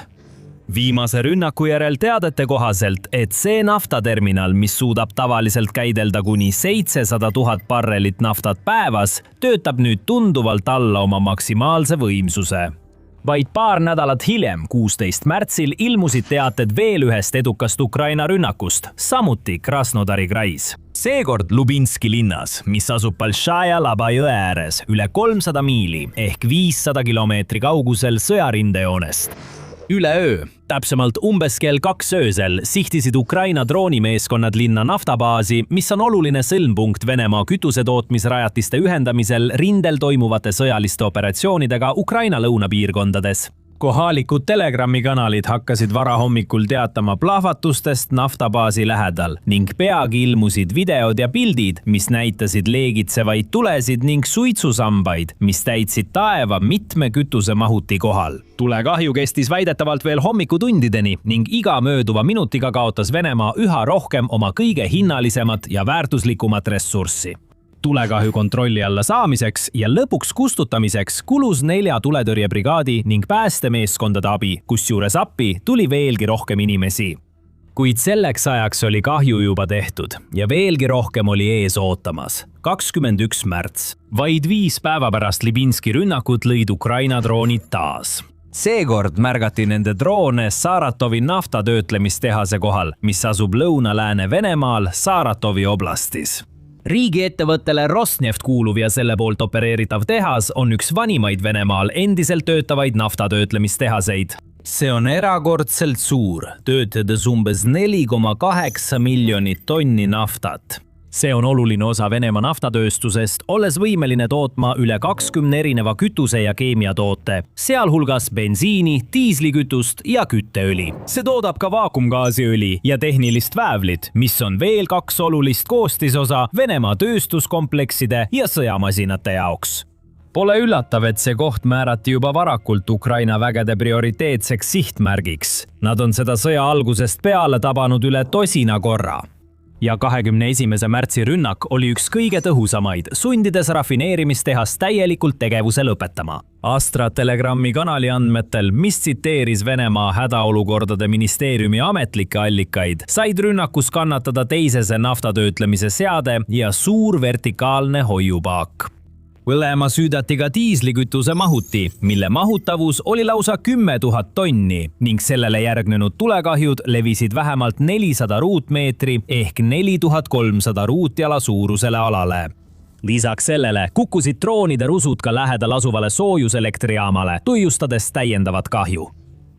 Viimase rünnaku järel teadete kohaselt, et see naftaterminal, mis suudab tavaliselt käidelda kuni 700 000 barrelit naftat päevas, töötab nüüd tunduvalt alla oma maksimaalse võimsuse. Vaid paar nädalat hiljem, 16. märtsil, ilmusid teated veel ühest edukast Ukraina rünnakust, samuti Krasnodari krais. Seekord Lubinski linnas, mis asub Bolšaja Laba jõe ääres üle 300 miili ehk 500 kilomeetri kaugusel sõjarindejoonest. Üleöö, täpsemalt umbes kell 2 öösel, sihtisid Ukraina droonimeeskonnad linna naftabaasi, mis on oluline sõlmpunkt Venemaa kütusetootmisrajatiste ühendamisel rindel toimuvate sõjaliste operatsioonidega Ukraina lõunapiirkondades. Kohalikud Telegrami kanalid hakkasid varahommikul teatama plahvatustest naftabaasi lähedal ning peagi ilmusid videod ja pildid, mis näitasid leegitsevaid tulesid ning suitsusambaid, mis täitsid taeva mitme kütusemahuti kohal. Tulekahju kestis väidetavalt veel hommikutundideni ning iga mööduva minutiga kaotas Venemaa üha rohkem oma kõige hinnalisemat ja väärtuslikumat ressurssi. Tulekahju kontrolli alla saamiseks ja lõpuks kustutamiseks kulus 4 tuletõrjebrigaadi ning päästemeeskondade abi, kusjuures appi tuli veelgi rohkem inimesi. Kuid selleks ajaks oli kahju juba tehtud ja veelgi rohkem oli ees ootamas. 21. märts. Vaid 5 päeva pärast Libinski rünnakut lõid Ukraina droonid taas. Seekord märgati nende droone Saratovi naftatöötlemistehase kohal, mis asub lõuna-lääne Venemaal Saratovi oblastis. Riigiettevõttele Rosneft kuuluv ja selle poolt opereeritav tehas on üks vanimaid Venemaal endiselt töötavaid naftatöötlemistehaseid. See on erakordselt suur, töötades umbes 4,8 miljonit tonni naftat. See on oluline osa Venemaa naftatööstusest, olles võimeline tootma üle 20 erineva kütuse- ja keemiatoote, sealhulgas bensiini, diislikütust ja kütteõli. See toodab ka vaakumgaasiõli ja tehnilist väävlit, mis on veel 2 olulist koostisosa Venemaa tööstuskomplekside ja sõjamasinate jaoks. Pole üllatav, et see koht määrati juba varakult Ukraina vägede prioriteetseks sihtmärgiks. Nad on seda sõja algusest peale tabanud üle 10 korra. Ja 21. märtsi rünnak oli üks kõige tõhusamaid, sundides rafineerimistehast täielikult tegevuse lõpetama. Astra Telegrami kanali andmetel, mis tsiteeris Venemaa hädaolukordade ministeeriumi ametlikke allikaid, said rünnakus kannatada teisese naftatöötlemise seade ja suur vertikaalne hoiupaak. Põlema süüdati ka diislikütuse mahuti, mille mahutavus oli lausa 10 000 tonni ning sellele järgnenud tulekahjud levisid vähemalt 400 ruutmeetri ehk 4300 ruutjala suurusele alale. Lisaks sellele kukkusid droonide rusud ka lähedal asuvale soojuselektrijaamale, tuiustades täiendavat kahju.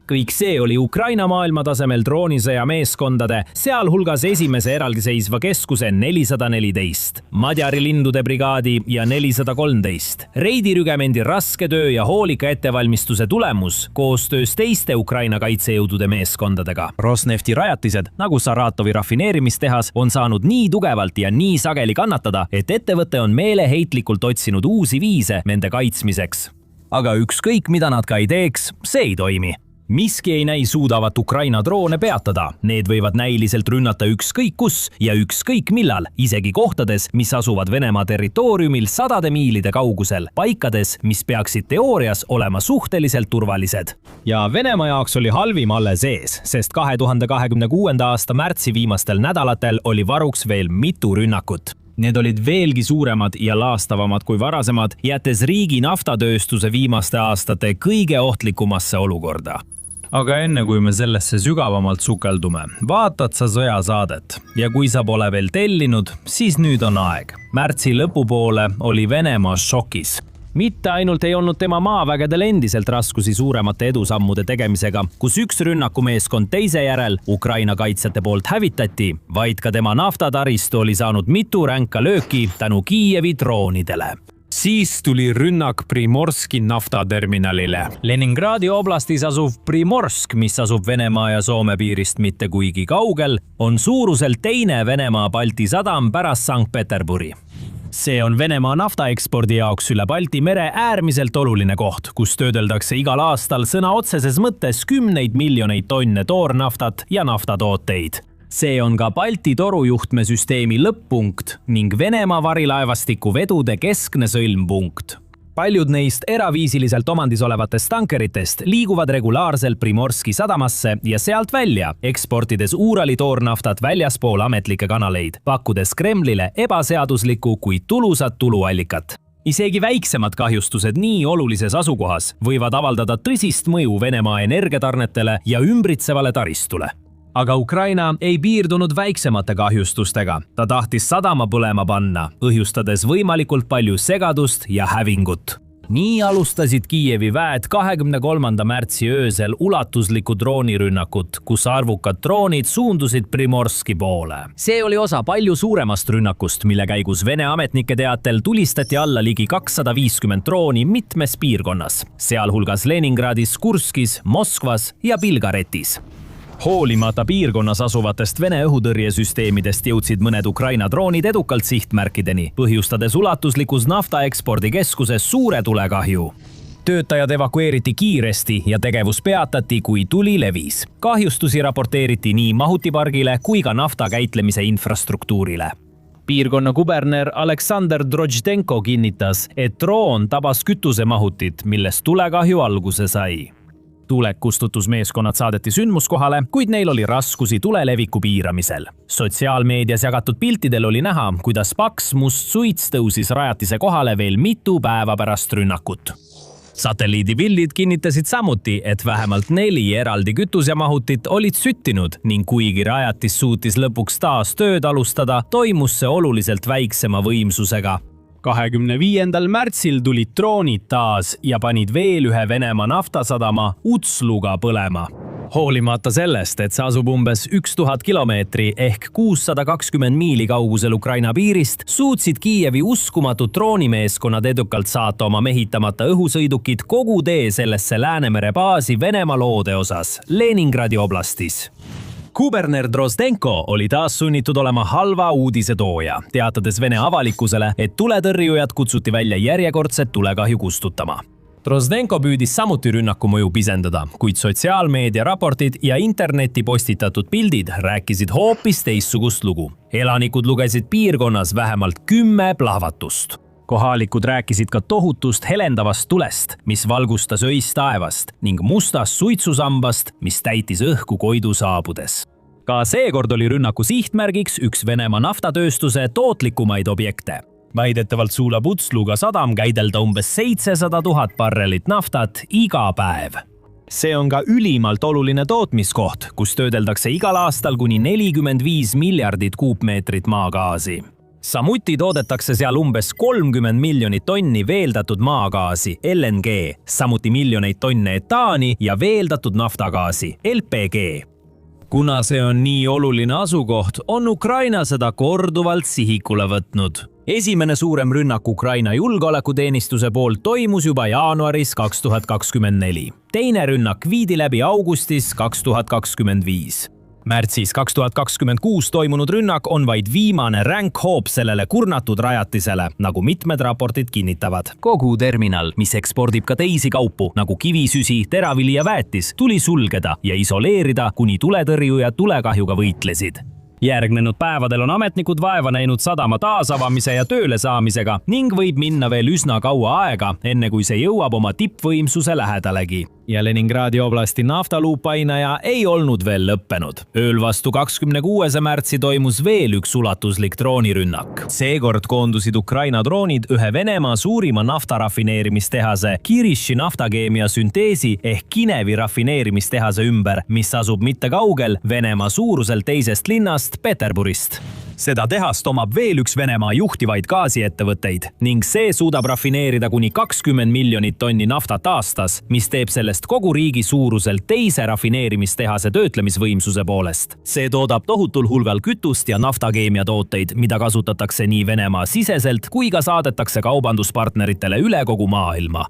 Kõik see oli Ukraina maailmatasemel droonisõja meeskondade, sealhulgas esimese eraldiseisva keskuse 414, Madjari lindude brigaadi ja 413. Reidirügemendi raske töö ja hoolika ettevalmistuse tulemus koostöös teiste Ukraina kaitsejõudude meeskondadega. Rosnefti rajatised, nagu Saratovi rafineerimistehas, on saanud nii tugevalt ja nii sageli kannatada, et ettevõte on meeleheitlikult otsinud uusi viise nende kaitsmiseks. Aga ükskõik, mida nad ka ei teeks, see ei toimi. Miski ei näi suudavat Ukraina droone peatada. Need võivad näiliselt rünnata ükskõik kus ja ükskõik millal, isegi kohtades, mis asuvad Venemaa territooriumil sadade miilide kaugusel, paikades, mis peaksid teoorias olema suhteliselt turvalised. Ja Venemaa jaoks oli halvim alles ees, sest 2026. aasta märtsi viimastel nädalatel oli varuks veel mitu rünnakut. Need olid veelgi suuremad ja laastavamad kui varasemad, jättes riigi naftatööstuse viimaste aastate kõige ohtlikumasse olukorda. Aga enne kui me sellesse sügavamalt sukeldume, vaatad sa sõjasaadet ja kui sa pole veel tellinud, siis nüüd on aeg. Märtsi lõpupoole oli Venemaa šokis. Mitte ainult ei olnud tema maavägedel endiselt raskusi suuremate edusammude tegemisega, kus üks rünnakumeeskond teise järel Ukraina kaitsjate poolt hävitati, vaid ka tema naftataristu oli saanud mitu ränka lööki tänu Kiievi droonidele. Siis tuli rünnak Primorski naftaterminalile. Leningradi oblastis asuv Primorsk, mis asub Venemaa ja Soome piirist mitte kuigi kaugel, on suuruselt teine Venemaa Balti sadam pärast Sankt-Peterburi. See on Venemaa naftaekspordi jaoks üle Balti mere äärmiselt oluline koht, kus töödeldakse igal aastal sõna otseses mõttes 10 miljoneid tonne toornaftat ja naftatooteid. See on ka Balti torujuhtmesüsteemi lõpp-punkt ning Venemaa varilaevastiku vedude keskne sõlmpunkt. Paljud neist eraviisiliselt omandis olevatest tankeritest liiguvad regulaarselt Primorski sadamasse ja sealt välja, eksportides Uurali toornaftat väljaspool ametlikke kanaleid, pakkudes Kremlile ebaseaduslikku kui tulusat tuluallikat. Isegi väiksemad kahjustused nii olulises asukohas võivad avaldada tõsist mõju Venemaa energiatarnetele ja ümbritsevale taristule. Aga Ukraina ei piirdunud väiksemate kahjustustega. Ta tahtis sadama põlema panna, õhjustades võimalikult palju segadust ja hävingut. Nii alustasid Kiievi väed 23. märtsi öösel ulatuslikku droonirünnakut, kus arvukad droonid suundusid Primorski poole. See oli osa palju suuremast rünnakust, mille käigus Vene ametnike teatel tulistati alla ligi 250 drooni mitmes piirkonnas, sealhulgas Leningradis, Kurskis, Moskvas ja Bilgaretis. Hoolimata piirkonnas asuvatest Vene õhutõrjesüsteemidest jõudsid mõned Ukraina droonid edukalt sihtmärkideni, põhjustades ulatuslikus naftaekspordikeskuses suure tulekahju. Töötajad evakueeriti kiiresti ja tegevus peatati, kui tuli levis. Kahjustusi raporteeriti nii mahutipargile kui ka nafta käitlemise infrastruktuurile. Piirkonna kuberner Aleksandr Droždenko kinnitas, et droon tabas kütusemahutit, millest tulekahju alguse sai. Tulekustutusmeeskonnad saadeti sündmuskohale, kuid neil oli raskusi tule leviku piiramisel. Sotsiaalmeedias jagatud piltidel oli näha, kuidas paks must suits tõusis rajatise kohale veel mitu päeva pärast rünnakut. Satelliidipildid kinnitasid samuti, et vähemalt 4 eraldi kütusemahutit olid süttinud ning kuigi rajatis suutis lõpuks taas tööd alustada, toimus see oluliselt väiksema võimsusega. 25. märtsil tulid droonid taas ja panid veel ühe Venemaa naftasadama Utsluga põlema. Hoolimata sellest, et see asub umbes 1000 kilomeetri ehk 620 miili kaugusel Ukraina piirist, suutsid Kiievi uskumatud droonimeeskonnad edukalt saata oma mehitamata õhusõidukid kogu tee sellesse Läänemere baasi Venemaa loode osas, Leningradi oblastis. Kuberner Droždenko oli taas sunnitud olema halva uudise tooja, teatades Vene avalikkusele, et tuletõrjujad kutsuti välja järjekordset tulekahju kustutama. Droždenko püüdis samuti rünnaku mõju pisendada, kuid sotsiaalmeedia raportid ja internetti postitatud pildid rääkisid hoopis teistsugust lugu. Elanikud lugesid piirkonnas vähemalt 10 plahvatust. Kohalikud rääkisid ka tohutust helendavast tulest, mis valgustas öist taevast ning mustast suitsusambast, mis täitis õhku koidu saabudes. Ka seekord oli rünnaku sihtmärgiks üks Venemaa naftatööstuse tootlikumaid objekte. Väidetavalt suudab Utsluga sadam käidelda umbes 700 000 barrelit naftat iga päev. See on ka ülimalt oluline tootmiskoht, kus töödeldakse igal aastal kuni 45 miljardit kuupmeetrit maagaasi. Samuti toodetakse seal umbes 30 miljonit tonni veeldatud maagaasi LNG, samuti miljoneid tonne etaani ja veeldatud naftagaasi LPG. Kuna see on nii oluline asukoht, on Ukraina seda korduvalt sihikule võtnud. Esimene suurem rünnak Ukraina julgeolekuteenistuse poolt toimus juba jaanuaris 2024. Teine rünnak viidi läbi augustis 2025. Märtsis 2026 toimunud rünnak on vaid viimane ränk hoop sellele kurnatud rajatisele, nagu mitmed raportid kinnitavad. Kogu terminal, mis ekspordib ka teisi kaupu, nagu kivisüsi, teravili ja väetis, tuli sulgeda ja isoleerida, kuni tuletõrjujad tulekahjuga võitlesid. Järgnenud päevadel on ametnikud vaeva näinud sadama taasavamise ja tööle saamisega ning võib minna veel üsna kaua aega, enne kui see jõuab oma tippvõimsuse lähedalegi. Ja Leningradi oblasti naftaluupainaja ei olnud veel lõppenud. Ööl vastu 26. märtsi toimus veel üks ulatuslik droonirünnak. Seekord koondusid Ukraina droonid ühe Venemaa suurima naftarafineerimistehase Kirishi naftakeemia sünteesi ehk Kinevi rafineerimistehase ümber, mis asub mitte kaugel Venemaa suuruselt teisest linnast Peterburist. Seda tehast omab veel üks Venemaa juhtivaid gaasiettevõtteid ning see suudab rafineerida kuni 20 miljonit tonni naftat aastas, mis teeb sellest kogu riigi suuruselt teise rafineerimistehase töötlemisvõimsuse poolest. See toodab tohutul hulgal kütust ja naftakeemia tooteid, mida kasutatakse nii Venemaa siseselt kui ka saadetakse kaubanduspartneritele üle kogu maailma.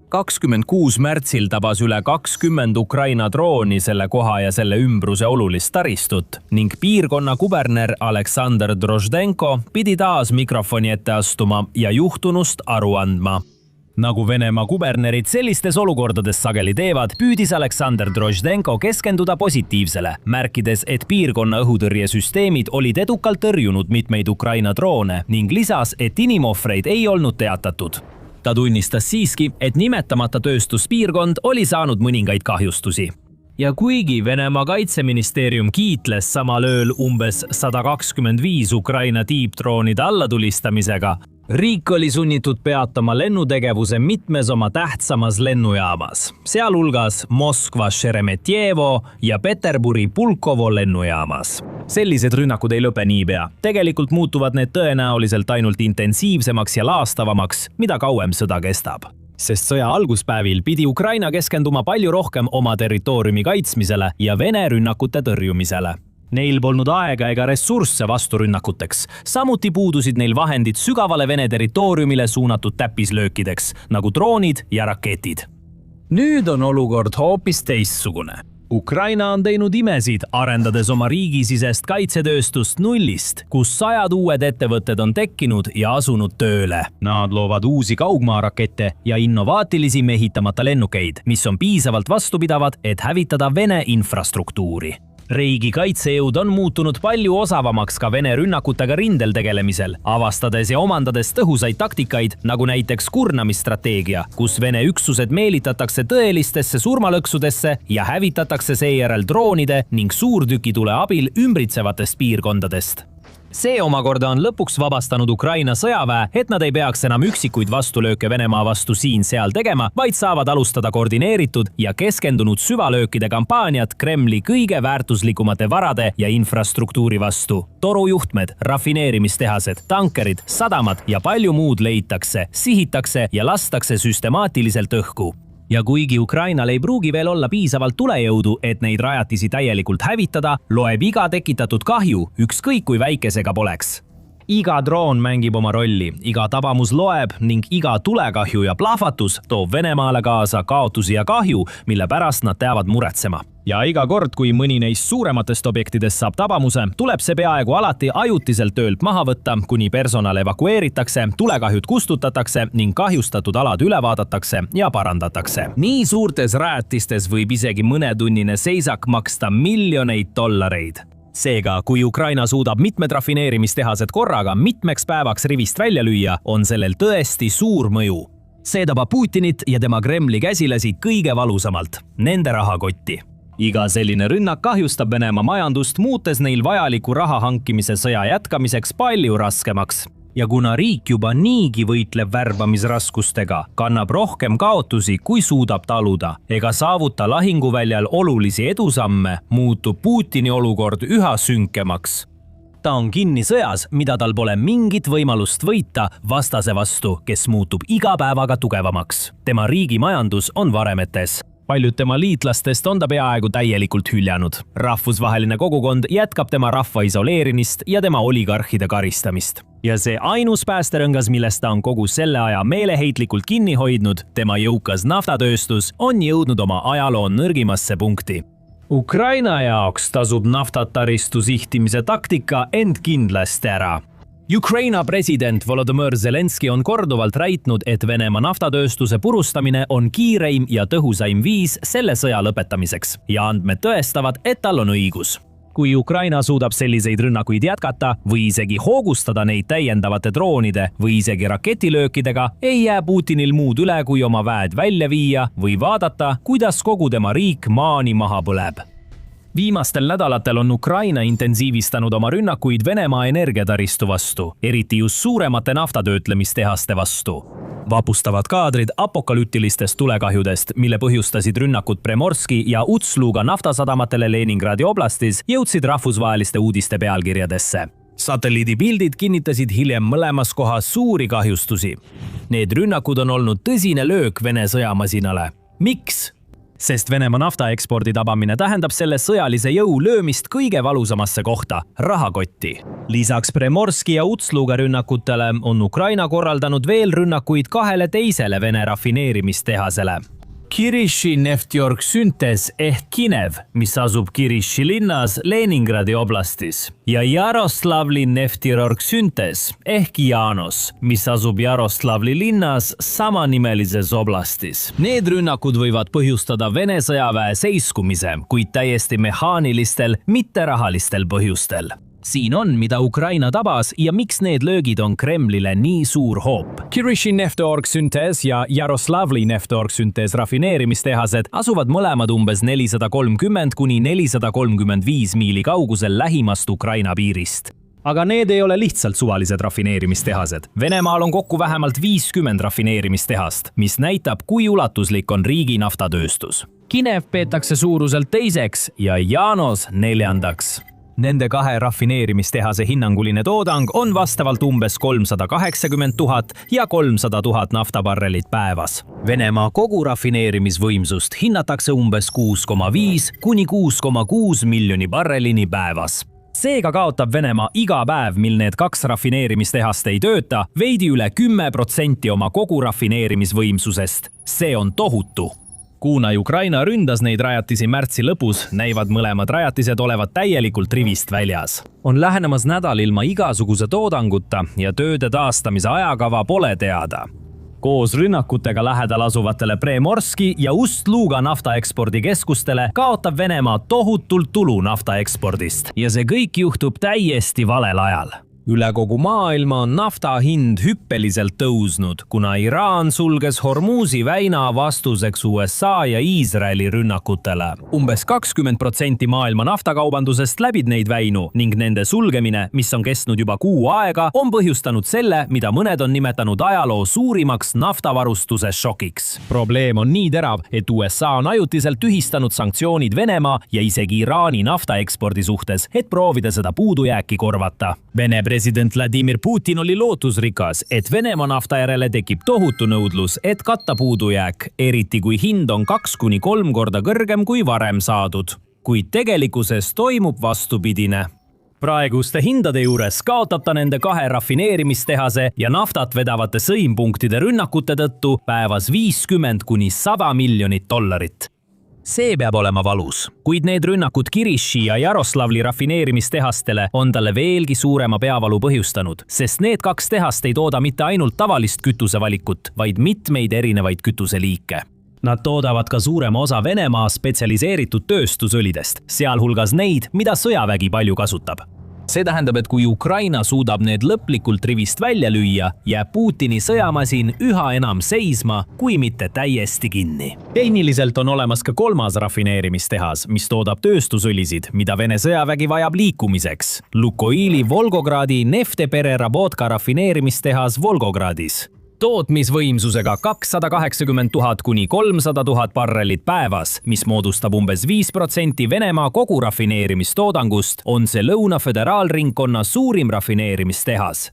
26. märtsil tabas üle 20 Ukraina drooni selle koha ja selle ümbruse olulist taristut ning piirkonna kuberner Aleksandr Droždenko pidi taas mikrofoni ette astuma ja juhtunust aru andma. Nagu Venemaa kubernerid sellistes olukordades sageli teevad, püüdis Aleksandr Droždenko keskenduda positiivsele, märkides, et piirkonna õhutõrjesüsteemid olid edukalt tõrjunud mitmeid Ukraina droone ning lisas, et inimohvreid ei olnud teatatud. Ta tunnistas siiski, et nimetamata tööstuspiirkond oli saanud mõningaid kahjustusi. Ja kuigi Venemaa kaitseministeerium kiitles samal ööl umbes 125 Ukraina tiibdroonide allatulistamisega, riik oli sunnitud peatama lennutegevuse mitmes oma tähtsamas lennujaamas, sealhulgas Moskva Šeremetjevo ja Peterburi Pulkovo lennujaamas. Sellised rünnakud ei lõpe niipea. Tegelikult muutuvad need tõenäoliselt ainult intensiivsemaks ja laastavamaks, mida kauem sõda kestab. Sest sõja alguspäevil pidi Ukraina keskenduma palju rohkem oma territooriumi kaitsmisele ja Vene rünnakute tõrjumisele. Neil polnud aega ega ressursse vasturünnakuteks. Samuti puudusid neil vahendid sügavale Vene territooriumile suunatud täppislöökideks, nagu droonid ja raketid. Nüüd on olukord hoopis teistsugune. Ukraina on teinud imesid, arendades oma riigisisest kaitsetööstust nullist, kus 100 uued ettevõtted on tekkinud ja asunud tööle. Nad loovad uusi kaugmaarakette ja innovaatilisi mehitamata lennukeid, mis on piisavalt vastupidavad, et hävitada Vene infrastruktuuri. Riigi kaitsejõud on muutunud palju osavamaks ka Vene rünnakutega rindel tegelemisel, avastades ja omandades tõhusaid taktikaid, nagu näiteks kurnamisstrateegia, kus Vene üksused meelitatakse tõelistesse surmalõksudesse ja hävitatakse seejärel droonide ning suurtükitule abil ümbritsevatest piirkondadest. See omakorda on lõpuks vabastanud Ukraina sõjaväe, et nad ei peaks enam üksikuid vastulööke Venemaa vastu siin-seal tegema, vaid saavad alustada koordineeritud ja keskendunud süvalöökide kampaaniat Kremli kõige väärtuslikumate varade ja infrastruktuuri vastu. Torujuhtmed, rafineerimistehased, tankerid, sadamad ja palju muud leitakse, sihitakse ja lastakse süstemaatiliselt õhku. Ja kuigi Ukrainal ei pruugi veel olla piisavalt tulejõudu, et neid rajatisi täielikult hävitada, loeb iga tekitatud kahju, ükskõik kui väikesega poleks. Iga droon mängib oma rolli, iga tabamus loeb ning iga tulekahju ja plahvatus toob Venemaale kaasa kaotusi ja kahju, mille pärast nad teavad muretsema. Ja iga kord, kui mõni neist suurematest objektidest saab tabamuse, tuleb see peaaegu alati ajutiselt töölt maha võtta, kuni personal evakueeritakse, tulekahjud kustutatakse ning kahjustatud alad üle vaadatakse ja parandatakse. Nii suurtes rajatistes võib isegi mõnetunnine seisak maksta miljoneid dollareid. Seega, kui Ukraina suudab mitmed rafineerimistehased korraga mitmeks päevaks rivist välja lüüa, on sellel tõesti suur mõju. See tabab Putinit ja tema Kremli käsilasi kõige valusamalt, nende rahakotti. Iga selline rünnak kahjustab Venemaa majandust, muutes neil vajaliku raha hankimise sõja jätkamiseks palju raskemaks. ja kuna riik juba niigi võitleb värbamisraskustega, kannab rohkem kaotusi, kui suudab taluda ega saavuta lahinguväljal olulisi edusamme, muutub Putini olukord üha sünkemaks. Ta on kinni sõjas, mida tal pole mingit võimalust võita vastase vastu, kes muutub iga päevaga tugevamaks. Tema riigi majandus on varemetes. Paljud tema liitlastest on ta peaaegu täielikult hüljanud. Rahvusvaheline kogukond jätkab tema rahva isoleerimist ja tema oligarhide karistamist. Ja see ainus päästerõngas, millest ta on kogu selle aja meeleheitlikult kinni hoidnud, tema jõukas naftatööstus, on jõudnud oma ajaloo nõrgimasse punkti. Ukraina jaoks tasub naftataristu sihtimise taktika end kindlasti ära. Ukraina president Volodymyr Zelenski on korduvalt väitnud, et Venemaa naftatööstuse purustamine on kiireim ja tõhusaim viis selle sõja lõpetamiseks ja andmed tõestavad, et tal on õigus. Kui Ukraina suudab selliseid rünnakuid jätkata või isegi hoogustada neid täiendavate droonide või isegi raketilöökidega, ei jää Putinil muud üle, kui oma väed välja viia või vaadata, kuidas kogu tema riik maani maha põleb. Viimastel nädalatel on Ukraina intensiivistanud oma rünnakuid Venemaa energiataristu vastu, eriti just suuremate naftatöötlemistehaste vastu. Vapustavad kaadrid apokalüptilistest tulekahjudest, mille põhjustasid rünnakud Primorski ja Utsluga naftasadamatele Leningradi oblastis, jõudsid rahvusvaheliste uudiste pealkirjadesse. Satelliidipildid kinnitasid hiljem mõlemas kohas suuri kahjustusi. Need rünnakud on olnud tõsine löök Vene sõjamasinale. Miks? Sest Venemaa naftaekspordi tabamine tähendab selle sõjalise jõu löömist kõige valusamasse kohta, rahakotti. Lisaks Primorski ja Utsluga rünnakutele on Ukraina korraldanud veel rünnakuid 2 teisele Vene rafineerimistehasele. Kirishi Nefteorgsyntes ehk Kinev, mis asub Kirishi linnas Leningradi oblastis, ja Jaroslavli Nefteorgsyntes ehk Janos, mis asub Jaroslavli linnas samanimelises oblastis. Need rünnakud võivad põhjustada Vene sõjaväe seiskumise, kuid täiesti mehaanilistel, mitte rahalistel põhjustel. Siin on, mida Ukraina tabas ja miks need löögid on Kremlile nii suur hoop. Kirishi Nefteorgsyntes ja Jaroslavli Nefteorgsyntes rafineerimistehased asuvad mõlemad umbes 430 kuni 435 miili kaugusel lähimast Ukraina piirist. Aga need ei ole lihtsalt suvalised rafineerimistehased. Venemaal on kokku vähemalt 50 rafineerimistehast, mis näitab, kui ulatuslik on riigi naftatööstus. Kinev peetakse suuruselt teiseks ja Janos 4. Nende 2 rafineerimistehase hinnanguline toodang on vastavalt umbes 380 000 ja 300 000 naftabarrelit päevas. Venemaa kogu rafineerimisvõimsust hinnatakse umbes 6,5 kuni 6,6 miljoni barrelini päevas. Seega kaotab Venemaa iga päev, mil need 2 rafineerimistehast ei tööta, veidi üle 10% oma kogu rafineerimisvõimsusest. See on tohutu. Kuna Ukraina ründas neid rajatisi märtsi lõpus, näivad mõlemad rajatised olevat täielikult rivist väljas. On lähenemas nädal ilma igasuguse toodanguta ja tööde taastamise ajakava pole teada. Koos rünnakutega lähedal asuvatele Primorski ja Ust-Luga naftaekspordikeskustele kaotab Venemaa tohutult tulu naftaekspordist ja see kõik juhtub täiesti valel ajal. Üle kogu maailma on nafta hind hüppeliselt tõusnud, kuna Iraan sulges Hormuzi väina vastuseks USA ja Iisraeli rünnakutele. Umbes 20% maailma naftakaubandusest läbib neid väinu ning nende sulgemine, mis on kestnud juba kuu aega, on põhjustanud selle, mida mõned on nimetanud ajaloo suurimaks naftavarustuse šokiks. Probleem on nii terav, et USA on ajutiselt tühistanud sanktsioonid Venemaa ja isegi Iraani naftaekspordi suhtes, et proovida seda puudujääki korvata. Vene president Vladimir Putin oli lootusrikas, et Venemaa nafta järele tekib tohutu nõudlus, et katta puudujääk, eriti kui hind on 2 kuni 3 korda kõrgem kui varem saadud. Kuid tegelikkuses toimub vastupidine. Praeguste hindade juures kaotab ta nende 2 rafineerimistehase ja naftat vedavate sõimpunktide rünnakute tõttu päevas 50 kuni 100 miljonit dollarit. See peab olema valus, kuid need rünnakud Kirishi ja Jaroslavli rafineerimistehastele on talle veelgi suurema peavalu põhjustanud, sest need 2 tehast ei tooda mitte ainult tavalist kütusevalikut, vaid mitmeid erinevaid kütuseliike. Nad toodavad ka suurema osa Venemaa spetsialiseeritud tööstusõlidest, sealhulgas neid, mida sõjavägi palju kasutab. See tähendab, et kui Ukraina suudab need lõplikult rivist välja lüüa, jääb Putini sõjamasin üha enam seisma, kui mitte täiesti kinni. Tehniliselt on olemas ka kolmas rafineerimistehas, mis toodab tööstusõlisid, mida Vene sõjavägi vajab liikumiseks. Lukoili Volgogradi Neftepereработка rafineerimistehas Volgogradis. Tootmisvõimsusega 280 000 kuni 300 000 barrelit päevas, mis moodustab umbes 5% Venemaa kogu rafineerimistoodangust, on see Lõuna föderaalringkonna suurim rafineerimistehas.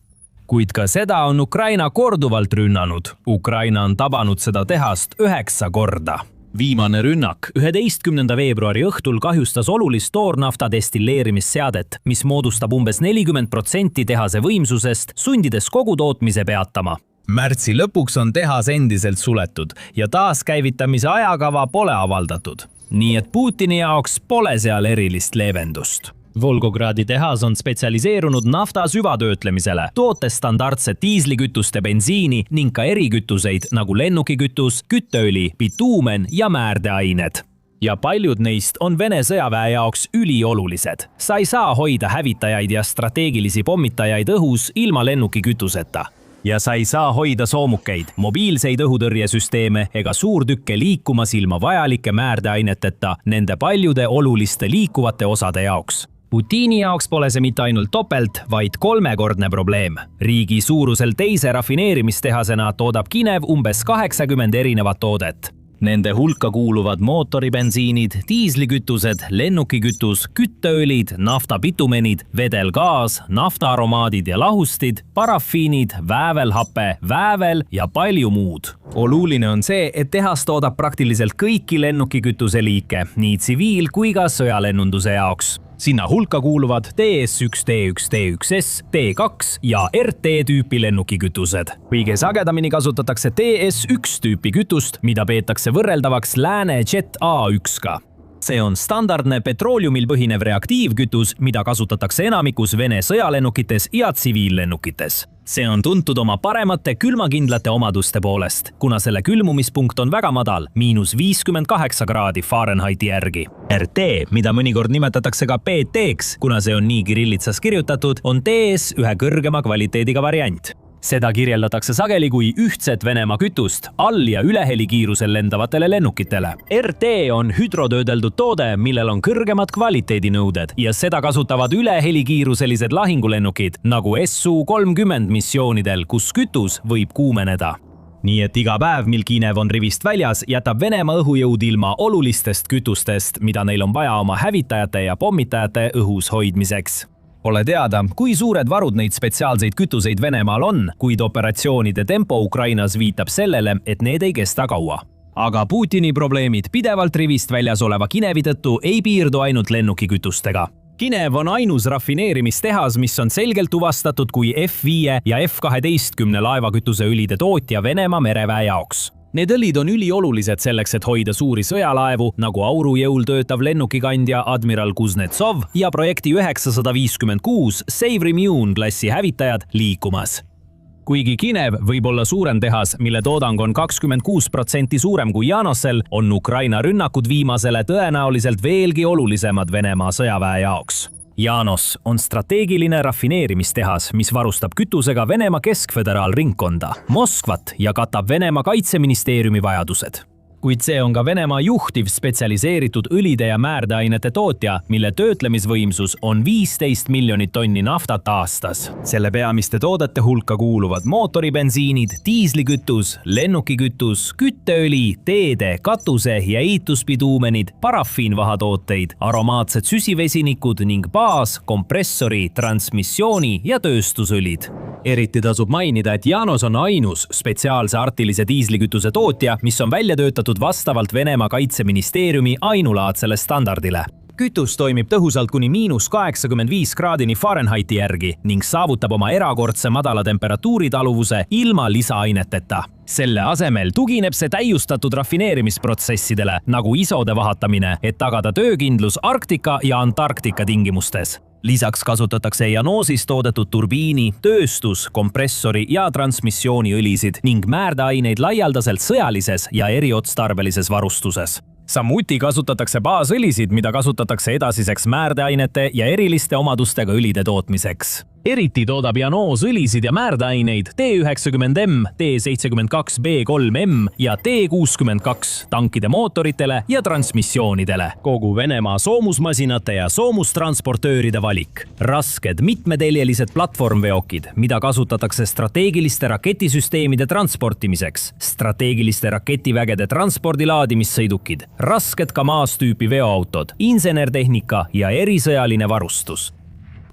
Kuid ka seda on Ukraina korduvalt rünnanud. Ukraina on tabanud seda tehast 9 korda. Viimane rünnak 11. veebruari õhtul kahjustas olulist toornafta destilleerimisseadet, mis moodustab umbes 40% tehase võimsusest, sundides kogu tootmise peatama. Märtsi lõpuks on tehas endiselt suletud ja taaskäivitamise ajakava pole avaldatud. Nii et Putini jaoks pole seal erilist leevendust. Volgogradi tehas on spetsialiseerunud nafta süvatöötlemisele, tootes standardset diislikütuste, bensiini ning ka erikütuseid nagu lennukikütus, kütteõli, bituumen ja määrdeained. Ja paljud neist on Vene sõjaväe jaoks üliolulised. Sa ei saa hoida hävitajaid ja strateegilisi pommitajaid õhus ilma lennukikütuseta. Ja sa ei saa hoida soomukeid, mobiilseid õhutõrjesüsteeme ega suurtükke liikumas ilma vajalike määrdeaineteta nende paljude oluliste liikuvate osade jaoks. Putini jaoks pole see mitte ainult topelt, vaid 3-kordne probleem. Riigi suurusel teise rafineerimistehasena toodab Kinev umbes 80 erinevat toodet. Nende hulka kuuluvad mootoribensiinid, diislikütused, lennukikütus, kütteõlid, naftapitumenid, vedelgaas, naftaaromaadid ja lahustid, parafiinid, väävelhape, väävel ja palju muud. Oluline on see, et tehas toodab praktiliselt kõiki lennukikütuse liike, nii tsiviil- kui ka sõjalennunduse jaoks. Sinna hulka kuuluvad TS1, T1, T1S, T2 ja RT-tüüpi lennukikütused. Kõige sagedamini kasutatakse TS1 tüüpi kütust, mida peetakse võrreldavaks lääne Jet A1-ga. See on standardne petrooliumil põhinev reaktiivkütus, mida kasutatakse enamikus Vene sõjalennukites ja tsiviillennukites. See on tuntud oma paremate külmakindlate omaduste poolest, kuna selle külmumispunkt on väga madal, -58 kraadi Fahrenheiti järgi. RT, mida mõnikord nimetatakse ka PT-ks, kuna see on nii kirillitsas kirjutatud, on TS ühe kõrgema kvaliteediga variant. Seda kirjeldatakse sageli kui ühtset Venemaa kütust all- ja ülehelikiirusel lendavatele lennukitele. RT on hüdrotöödeldud toode, millel on kõrgemad kvaliteedinõuded ja seda kasutavad ülehelikiiruselised lahingulennukid nagu Su-30 missioonidel, kus kütus võib kuumeneda. Nii et iga päev, mil Kinev on rivist väljas, jätab Venemaa õhujõud ilma olulistest kütustest, mida neil on vaja oma hävitajate ja pommitajate õhus hoidmiseks. Pole teada, kui suured varud neid spetsiaalseid kütuseid Venemaal on, kuid operatsioonide tempo Ukrainas viitab sellele, et need ei kesta kaua. Aga Putini probleemid pidevalt rivist väljas oleva Kinevi tõttu ei piirdu ainult lennukikütustega. Kinev on ainus rafineerimistehas, mis on selgelt tuvastatud kui F5 ja F12 laevakütuseõlide tootja Venemaa mereväe jaoks. Need õlid on üliolulised selleks, et hoida suuri sõjalaevu, nagu aurujõul töötav lennukikandja Admiral Kuznetsov ja projekti 956 Save Immune klassi hävitajad liikumas. Kuigi Kinev võib olla suurem tehas, mille toodang on 26% suurem kui Janosel, on Ukraina rünnakud viimasele tõenäoliselt veelgi olulisemad Venemaa sõjaväe jaoks. Janos on strateegiline rafineerimistehas, mis varustab kütusega Venemaa keskföderaalringkonda, Moskvat ja katab Venemaa kaitseministeeriumi vajadused. Kuid see on ka Venemaa juhtiv spetsialiseeritud õlide ja määrdeainete tootja, mille töötlemisvõimsus on 15 miljonit tonni naftat aastas. Selle peamiste toodete hulka kuuluvad mootoribensiinid, diislikütus, lennukikütus, kütteõli, teede, katuse ja ehituspiduumenid, parafiinvahatooteid, aromaatsed süsivesinikud ning baas, kompressori, transmissiooni ja tööstusõlid. Eriti tasub mainida, et Janos on ainus spetsiaalse artilise diislikütuse tootja, mis on välja töötatud vastavalt Venemaa kaitseministeeriumi ainulaadsele standardile. Kütus toimib tõhusalt kuni -85 kraadini Fahrenheiti järgi ning saavutab oma erakordse madala temperatuuri taluvuse ilma lisaaineteta. Selle asemel tugineb see täiustatud rafineerimisprotsessidele, nagu isode vahatamine, et tagada töökindlus Arktika ja Antarktika tingimustes. Lisaks kasutatakse Janosis toodetud turbiini, tööstus, kompressori ja transmissiooniõlisid ning määrdeaineid laialdaselt sõjalises ja eriotstarbelises varustuses. Samuti kasutatakse baasõlisid, mida kasutatakse edasiseks määrdeainete ja eriliste omadustega õlide tootmiseks. Eriti toodab Janoos õlisid ja määrdeaineid T90M, T72B3M ja T62 tankide mootoritele ja transmissioonidele. Kogu Venemaa soomusmasinate ja soomustransportööride valik. Rasked mitmeteljelised platvormveokid, mida kasutatakse strateegiliste raketisüsteemide transportimiseks, strateegiliste raketivägede transpordilaadimissõidukid, rasked Kamaz-tüüpi veoautod, insenertehnika ja erisõjaline varustus.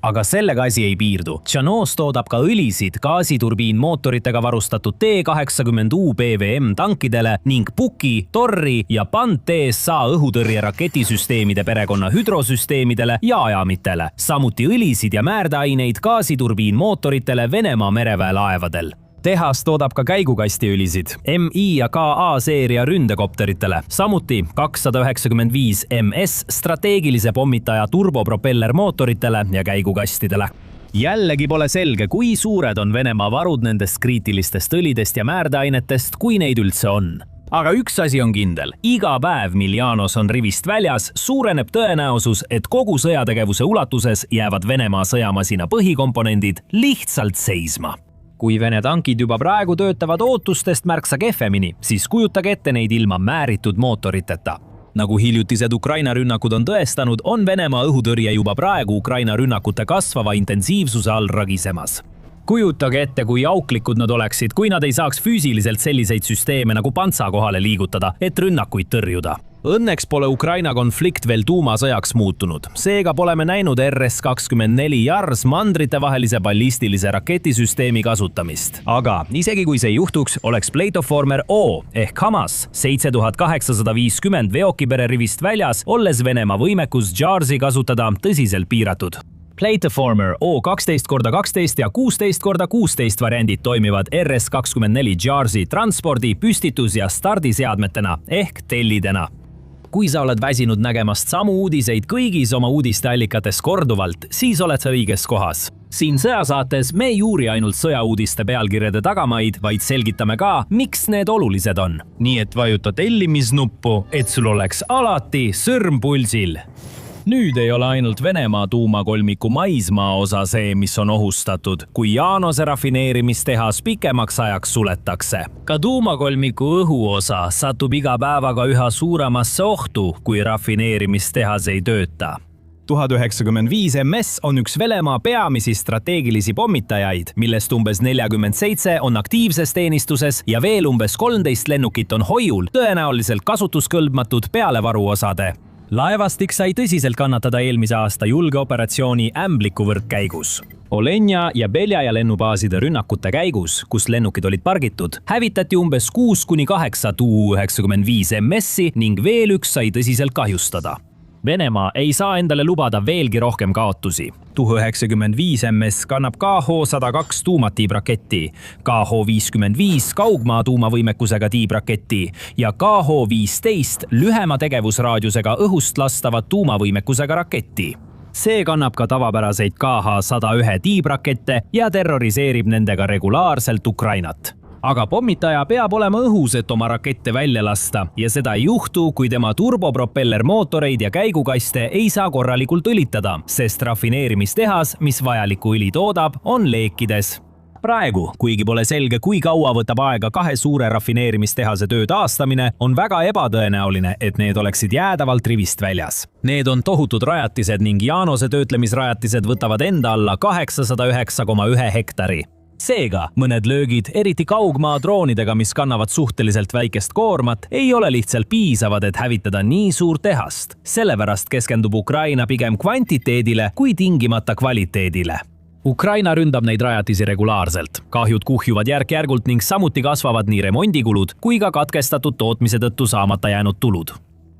Aga sellega asi ei piirdu. Janoos toodab ka õlisid gaasiturbiinmootoritega varustatud T80U PVM tankidele ning Puki, Torri ja Pant-TSA õhutõrje raketisüsteemide perekonna hüdrosüsteemidele ja ajamitele. Samuti õlisid ja määrdeaineid gaasiturbiinmootoritele Venemaa mereväe laevadel. Tehas toodab ka käigukastiõlisid MI ja KA seeria ründekopteritele, samuti 295 MS strateegilise pommitaja turbopropellermootoritele ja käigukastidele. Jällegi pole selge, kui suured on Venemaa varud nendest kriitilistest õlidest ja määrdeainetest, kui neid üldse on. Aga üks asi on kindel. Iga päev, mil Janos on rivist väljas, suureneb tõenäosus, et kogu sõjategevuse ulatuses jäävad Venemaa sõjamasina põhikomponendid lihtsalt seisma. Kui Vene tankid juba praegu töötavad ootustest märksa kehvemini, siis kujutage ette neid ilma määritud mootoriteta. Nagu hiljutised Ukraina rünnakud on tõestanud, on Venemaa õhutõrje juba praegu Ukraina rünnakute kasvava intensiivsuse all ragisemas. Kujutage ette, kui auklikud nad oleksid, kui nad ei saaks füüsiliselt selliseid süsteeme nagu Pantsa kohale liigutada, et rünnakuid tõrjuda. Õnneks pole Ukraina konflikt veel tuumasõjaks muutunud. Seega pole me näinud RS-24 Yars mandritevahelise ballistilise raketisüsteemi kasutamist. Aga isegi kui see juhtuks, oleks Platoformer O ehk Hamas 7850 veokipere rivist väljas, olles Venemaa võimekus Jarsi kasutada tõsiselt piiratud. Platoformer O12x12 ja 16x16 variandid toimivad RS-24 Jarsi transpordi, püstitus ja stardiseadmetena ehk tellidena. Kui sa oled väsinud nägemast samu uudiseid kõigis oma uudisteallikates korduvalt, siis oled sa õiges kohas. Siin sõjasaates me ei uuri ainult sõjauudiste pealkirjade tagamaid, vaid selgitame ka, miks need olulised on. Nii et vajuta tellimisnuppu, et sul oleks alati sõrm pulsil. Nüüd ei ole ainult Venemaa tuumakolmiku maismaa osa see, mis on ohustatud, kui Janose rafineerimistehas pikemaks ajaks suletakse. Ka tuumakolmiku õhuosa satub iga päevaga üha suuremasse ohtu, kui rafineerimistehas ei tööta. 1095 MS on üks Venemaa peamisi strateegilisi pommitajaid, millest umbes 47 on aktiivses teenistuses ja veel umbes 13 lennukit on hoiul, tõenäoliselt kasutuskõlbmatud pealevaruosade. Laevastik sai tõsiselt kannatada eelmise aasta julgeoperatsiooni Ämbliku võrkkäigus. Olenja ja Beljaja lennubaaside rünnakute käigus, kus lennukid olid pargitud, hävitati umbes 6-8 Tu-95 MS-i ning veel üks sai tõsiselt kahjustada. Venemaa ei saa endale lubada veelgi rohkem kaotusi. Tu-95 MS kannab KH-102 tuumatiibraketti, KH-55 kaugmaa tuumavõimekusega tiibraketti ja KH-15 lühema tegevusraadiusega õhust lastavat tuumavõimekusega raketti. See kannab ka tavapäraseid KH-101 tiibrakette ja terroriseerib nendega regulaarselt Ukrainat. Aga pommitaja peab olema õhus, et oma rakette välja lasta ja seda ei juhtu, kui tema turbopropellermootoreid ja käigukaste ei saa korralikult õlitada, sest rafineerimistehas, mis vajalikku õli toodab, on leekides. Praegu, kuigi pole selge, kui kaua võtab aega kahe suure rafineerimistehase töö taastamine, on väga ebatõenäoline, et need oleksid jäädavalt rivist väljas. Need on tohutud rajatised ning Janose töötlemisrajatised võtavad enda alla 809,1 hektari. Seega, mõned löögid, eriti kaugmaa droonidega, mis kannavad suhteliselt väikest koormat, ei ole lihtsalt piisavad, et hävitada nii suur tehast. Sellepärast keskendub Ukraina pigem kvantiteedile kui tingimata kvaliteedile. Ukraina ründab neid rajatisi regulaarselt. Kahjud kuhjuvad järk-järgult ning samuti kasvavad nii remondikulud kui ka katkestatud tootmise tõttu saamata jäänud tulud.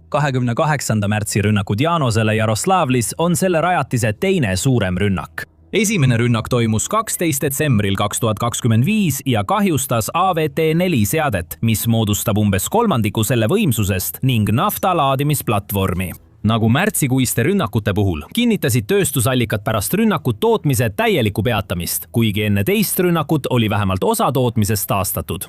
28. märtsi rünnakud Janosele Jaroslavlis on selle rajatise teine suurem rünnak. Esimene rünnak toimus 12. detsembril 2025 ja kahjustas AVT-4 seadet, mis moodustab umbes kolmandiku selle võimsusest ning nafta laadimisplatvormi. Nagu märtsikuiste rünnakute puhul, kinnitasid tööstusallikad pärast rünnakut tootmise täielikku peatamist, kuigi enne teist rünnakut oli vähemalt osa tootmisest taastatud.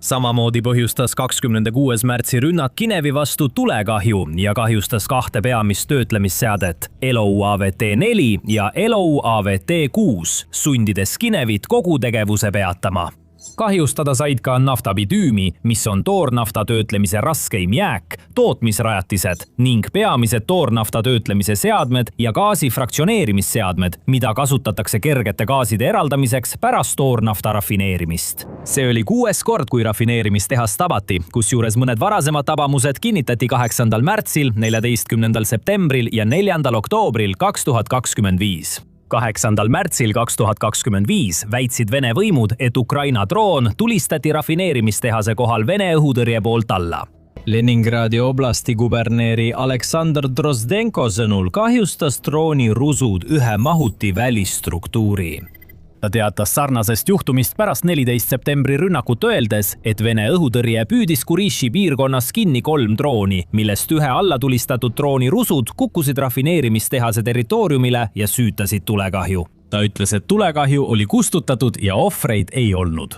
Samamoodi põhjustas 26. märtsi rünnak Kinevi vastu tulekahju ja kahjustas 2 peamist töötlemisseadet, Elou AVT4 ja Elou AVT6, sundides Kinevit kogu tegevuse peatama. Kahjustada said ka naftabitüümi, mis on toornafta töötlemise raskeim jääk, tootmisrajatised ning peamised toornafta töötlemise seadmed ja gaasi fraktsioneerimisseadmed, mida kasutatakse kergete gaaside eraldamiseks pärast toornafta rafineerimist. See oli 6. kord, kui rafineerimistehas tabati, kusjuures mõned varasemad tabamused kinnitati 8. märtsil, 14. septembril ja 4. oktoobril 2025. 8. märtsil 2025 väitsid Vene võimud, et Ukraina droon tulistati rafineerimistehase kohal Vene õhutõrje poolt alla. Leningradi oblasti kuberneeri Aleksandr Drozdenko sõnul kahjustas drooni rusud ühe mahuti välisstruktuuri. Ta teatas sarnasest juhtumist pärast 14. septembri rünnakut öeldes, et Vene õhutõrje püüdis Kuriši piirkonnas kinni 3 drooni, millest ühe alla tulistatud drooni rusud kukkusid rafineerimistehase territooriumile ja süütasid tulekahju. Ta ütles, et tulekahju oli kustutatud ja ohvreid ei olnud.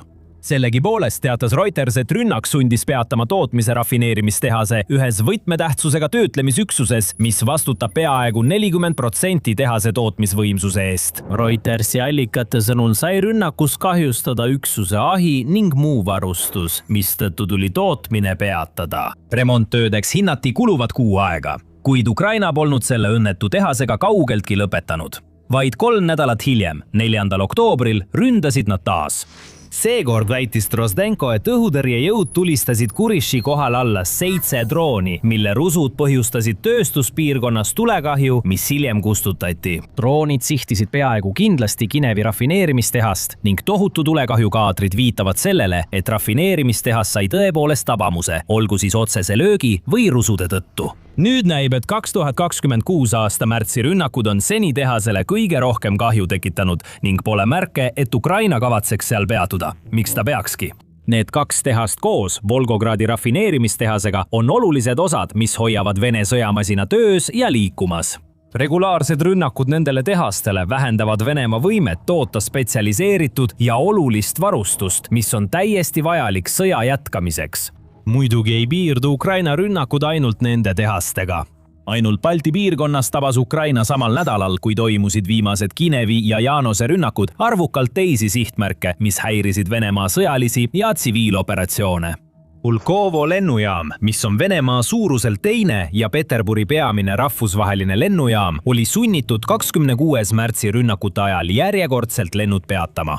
Sellegipoolest teatas Reuters, et rünnak sundis peatama tootmise rafineerimistehase ühes võtmetähtsusega töötlemisüksuses, mis vastutab peaaegu 40% tehase tootmisvõimsuse eest. Reutersi allikate sõnul sai rünnakus kahjustada üksuse ahi ning muu varustus, mistõttu tuli tootmine peatada. Remonttöödeks hinnati kuluvat kuu aega, kuid Ukraina polnud selle õnnetu tehasega kaugeltki lõpetanud. Vaid 3 nädalat hiljem, 4. oktoobril, ründasid nad taas. Seekord väitis Drozdenko, et õhutõrjejõud tulistasid Kuriši kohal alla 7 drooni, mille rusud põhjustasid tööstuspiirkonnas tulekahju, mis hiljem kustutati. Droonid sihtisid peaaegu kindlasti Kinevi rafineerimistehast ning tohutu tulekahjukaadrid viitavad sellele, et rafineerimistehas sai tõepoolest tabamuse, olgu siis otsese löögi või rusude tõttu. Nüüd näib, et 2026 aasta märtsi rünnakud on seni tehasele kõige rohkem kahju tekitanud ning pole märke, et Ukraina kavatseks seal peatuda. Miks ta peakski? Need 2 tehast koos Volgogradi rafineerimistehasega on olulised osad, mis hoiavad Vene sõjamasina töös ja liikumas. Regulaarsed rünnakud nendele tehastele vähendavad Venemaa võimet toota spetsialiseeritud ja olulist varustust, mis on täiesti vajalik sõja jätkamiseks. Muidugi ei piirdu Ukraina rünnakud ainult nende tehastega. Ainult Balti piirkonnas tabas Ukraina samal nädalal, kui toimusid viimased Kinevi ja Janose rünnakud, arvukalt teisi sihtmärke, mis häirisid Venemaa sõjalisi ja tsiviiloperatsioone. Pulkovo lennujaam, mis on Venemaa suuruselt teine ja Peterburi peamine rahvusvaheline lennujaam, oli sunnitud 26. märtsi rünnakute ajal järjekordselt lennud peatama.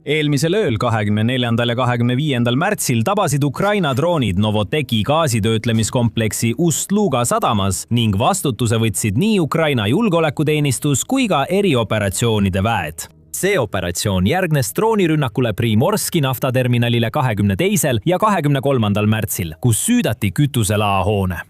Eelmisel ööl 24. ja 25. märtsil tabasid Ukraina droonid Novoteki gaasitöötlemiskompleksi Ust-Luga sadamas ning vastutuse võtsid nii Ukraina julgeolekuteenistus kui ka erioperatsioonide väed. See operatsioon järgnes droonirünnakule Primorski naftaterminalile 22. ja 23. märtsil, kus süüdati kütuselaahoone.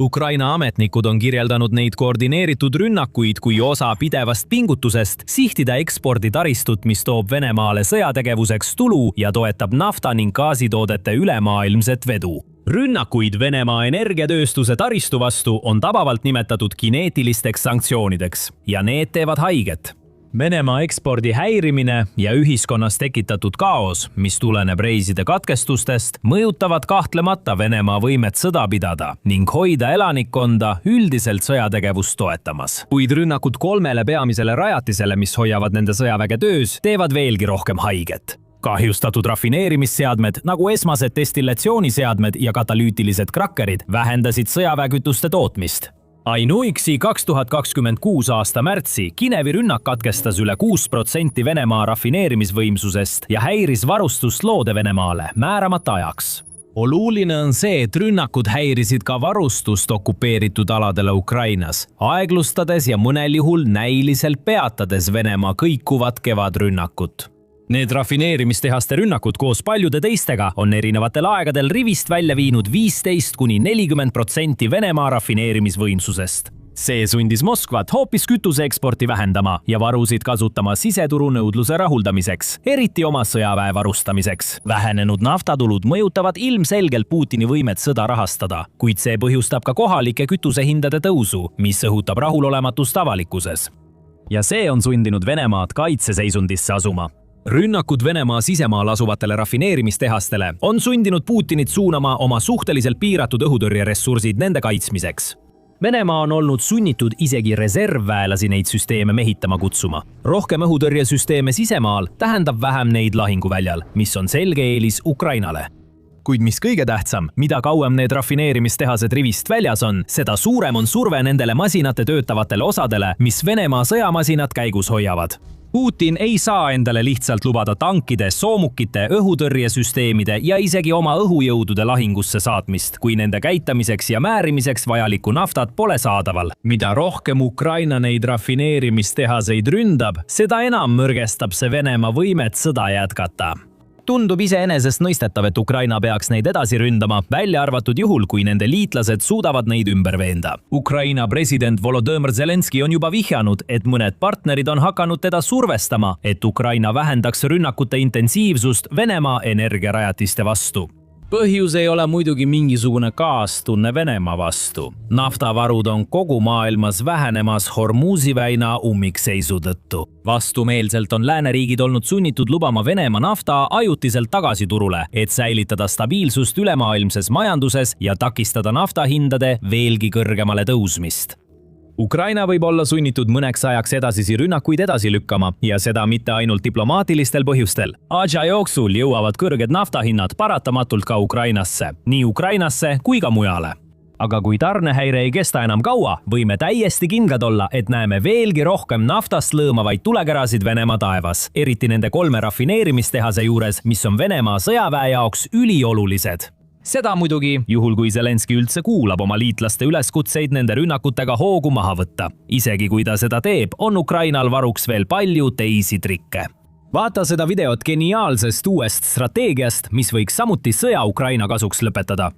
Ukraina ametnikud on kirjeldanud neid koordineeritud rünnakuid kui osa pidevast pingutusest sihtida eksporditaristut, mis toob Venemaale sõjategevuseks tulu ja toetab nafta ning gaasitoodete ülemaailmset vedu. Rünnakuid Venemaa energiatööstuse taristu vastu on tabavalt nimetatud kineetilisteks sanktsioonideks ja need teevad haiget. Venemaa ekspordi häirimine ja ühiskonnas tekitatud kaos, mis tuleneb reiside katkestustest, mõjutavad kahtlemata Venemaa võimet sõda pidada ning hoida elanikkonda üldiselt sõjategevust toetamas. Kuid rünnakud 3 peamisele rajatisele, mis hoiavad nende sõjaväge töös, teevad veelgi rohkem haiget. Kahjustatud rafineerimisseadmed, nagu esmased destillatsiooniseadmed ja katalüütilised krakkerid, vähendasid sõjaväekütuste tootmist. Ainuüksi 2026 aasta märtsi Kinevi rünnak katkestas üle 6% Venemaa rafineerimisvõimsusest ja häiris varustust Loode-Venemaale määramata ajaks. Oluline on see, et rünnakud häirisid ka varustust okupeeritud aladele Ukrainas, aeglustades ja mõnel juhul näiliselt peatades Venemaa kõikuvat kevadrünnakut. Need rafineerimistehaste rünnakud koos paljude teistega on erinevatel aegadel rivist välja viinud 15–40% Venemaa rafineerimisvõimsusest. See sundis Moskvat hoopis kütuse eksporti vähendama ja varusid kasutama siseturu nõudluse rahuldamiseks, eriti oma sõjaväe varustamiseks. Vähenenud naftatulud mõjutavad ilmselgelt Putini võimet sõda rahastada, kuid see põhjustab ka kohalike kütusehindade tõusu, mis õhutab rahulolematust avalikkuses. Ja see on sundinud Venemaad kaitseseisundisse asuma. rünnakud Venemaa sisemaal asuvatele rafineerimistehastele on sundinud Putinit suunama oma suhteliselt piiratud õhutõrjeressursid nende kaitsmiseks. Venemaa on olnud sunnitud isegi reservväelasi neid süsteeme mehitama kutsuma. Rohkem õhutõrjesüsteeme sisemaal tähendab vähem neid lahinguväljal, mis on selge eelis Ukrainale. Kuid mis kõige tähtsam, mida kauem need rafineerimistehased rivist väljas on, seda suurem on surve nendele masinate töötavatele osadele, mis Venemaa sõjamasinad käigus hoiavad. Putin ei saa endale lihtsalt lubada tankide, soomukite, õhutõrjesüsteemide ja isegi oma õhujõudude lahingusse saatmist, kui nende käitamiseks ja määrimiseks vajalikku naftat pole saadaval. Mida rohkem Ukraina neid rafineerimistehaseid ründab, seda enam mõrgestab see Venemaa võimet sõda jätkata. Tundub iseenesestmõistetav, et Ukraina peaks neid edasi ründama, välja arvatud juhul, kui nende liitlased suudavad neid ümber veenda. Ukraina president Volodõmõr Zelenski on juba vihjanud, et mõned partnerid on hakanud teda survestama, et Ukraina vähendaks rünnakute intensiivsust Venemaa energiarajatiste vastu. Põhjus ei ole muidugi mingisugune kaastunne Venemaa vastu. Naftavarud on kogu maailmas vähenemas Hormuzi väina ummikseisu tõttu. Vastumeelselt on lääneriigid olnud sunnitud lubama Venemaa nafta ajutiselt tagasi turule, et säilitada stabiilsust ülemaailmses majanduses ja takistada naftahindade veelgi kõrgemale tõusmist. Ukraina võib olla sunnitud mõneks ajaks edasisi rünnakuid edasi lükkama ja seda mitte ainult diplomaatilistel põhjustel. Aja jooksul jõuavad kõrged naftahinnad paratamatult ka Ukrainasse, nii Ukrainasse kui ka mujale. Aga kui tarnehäire ei kesta enam kaua, võime täiesti kindlad olla, et näeme veelgi rohkem naftast lõõmavaid tulekärasid Venemaa taevas, eriti nende 3 rafineerimistehase juures, mis on Venemaa sõjaväe jaoks üliolulised. Seda muidugi, juhul kui Zelenski üldse kuulab oma liitlaste üleskutseid nende rünnakutega hoogu maha võtta. Isegi kui ta seda teeb, on Ukrainal varuks veel palju teisi trikke. Vaata seda videot geniaalsest uuest strateegiast, mis võiks samuti sõja Ukraina kasuks lõpetada.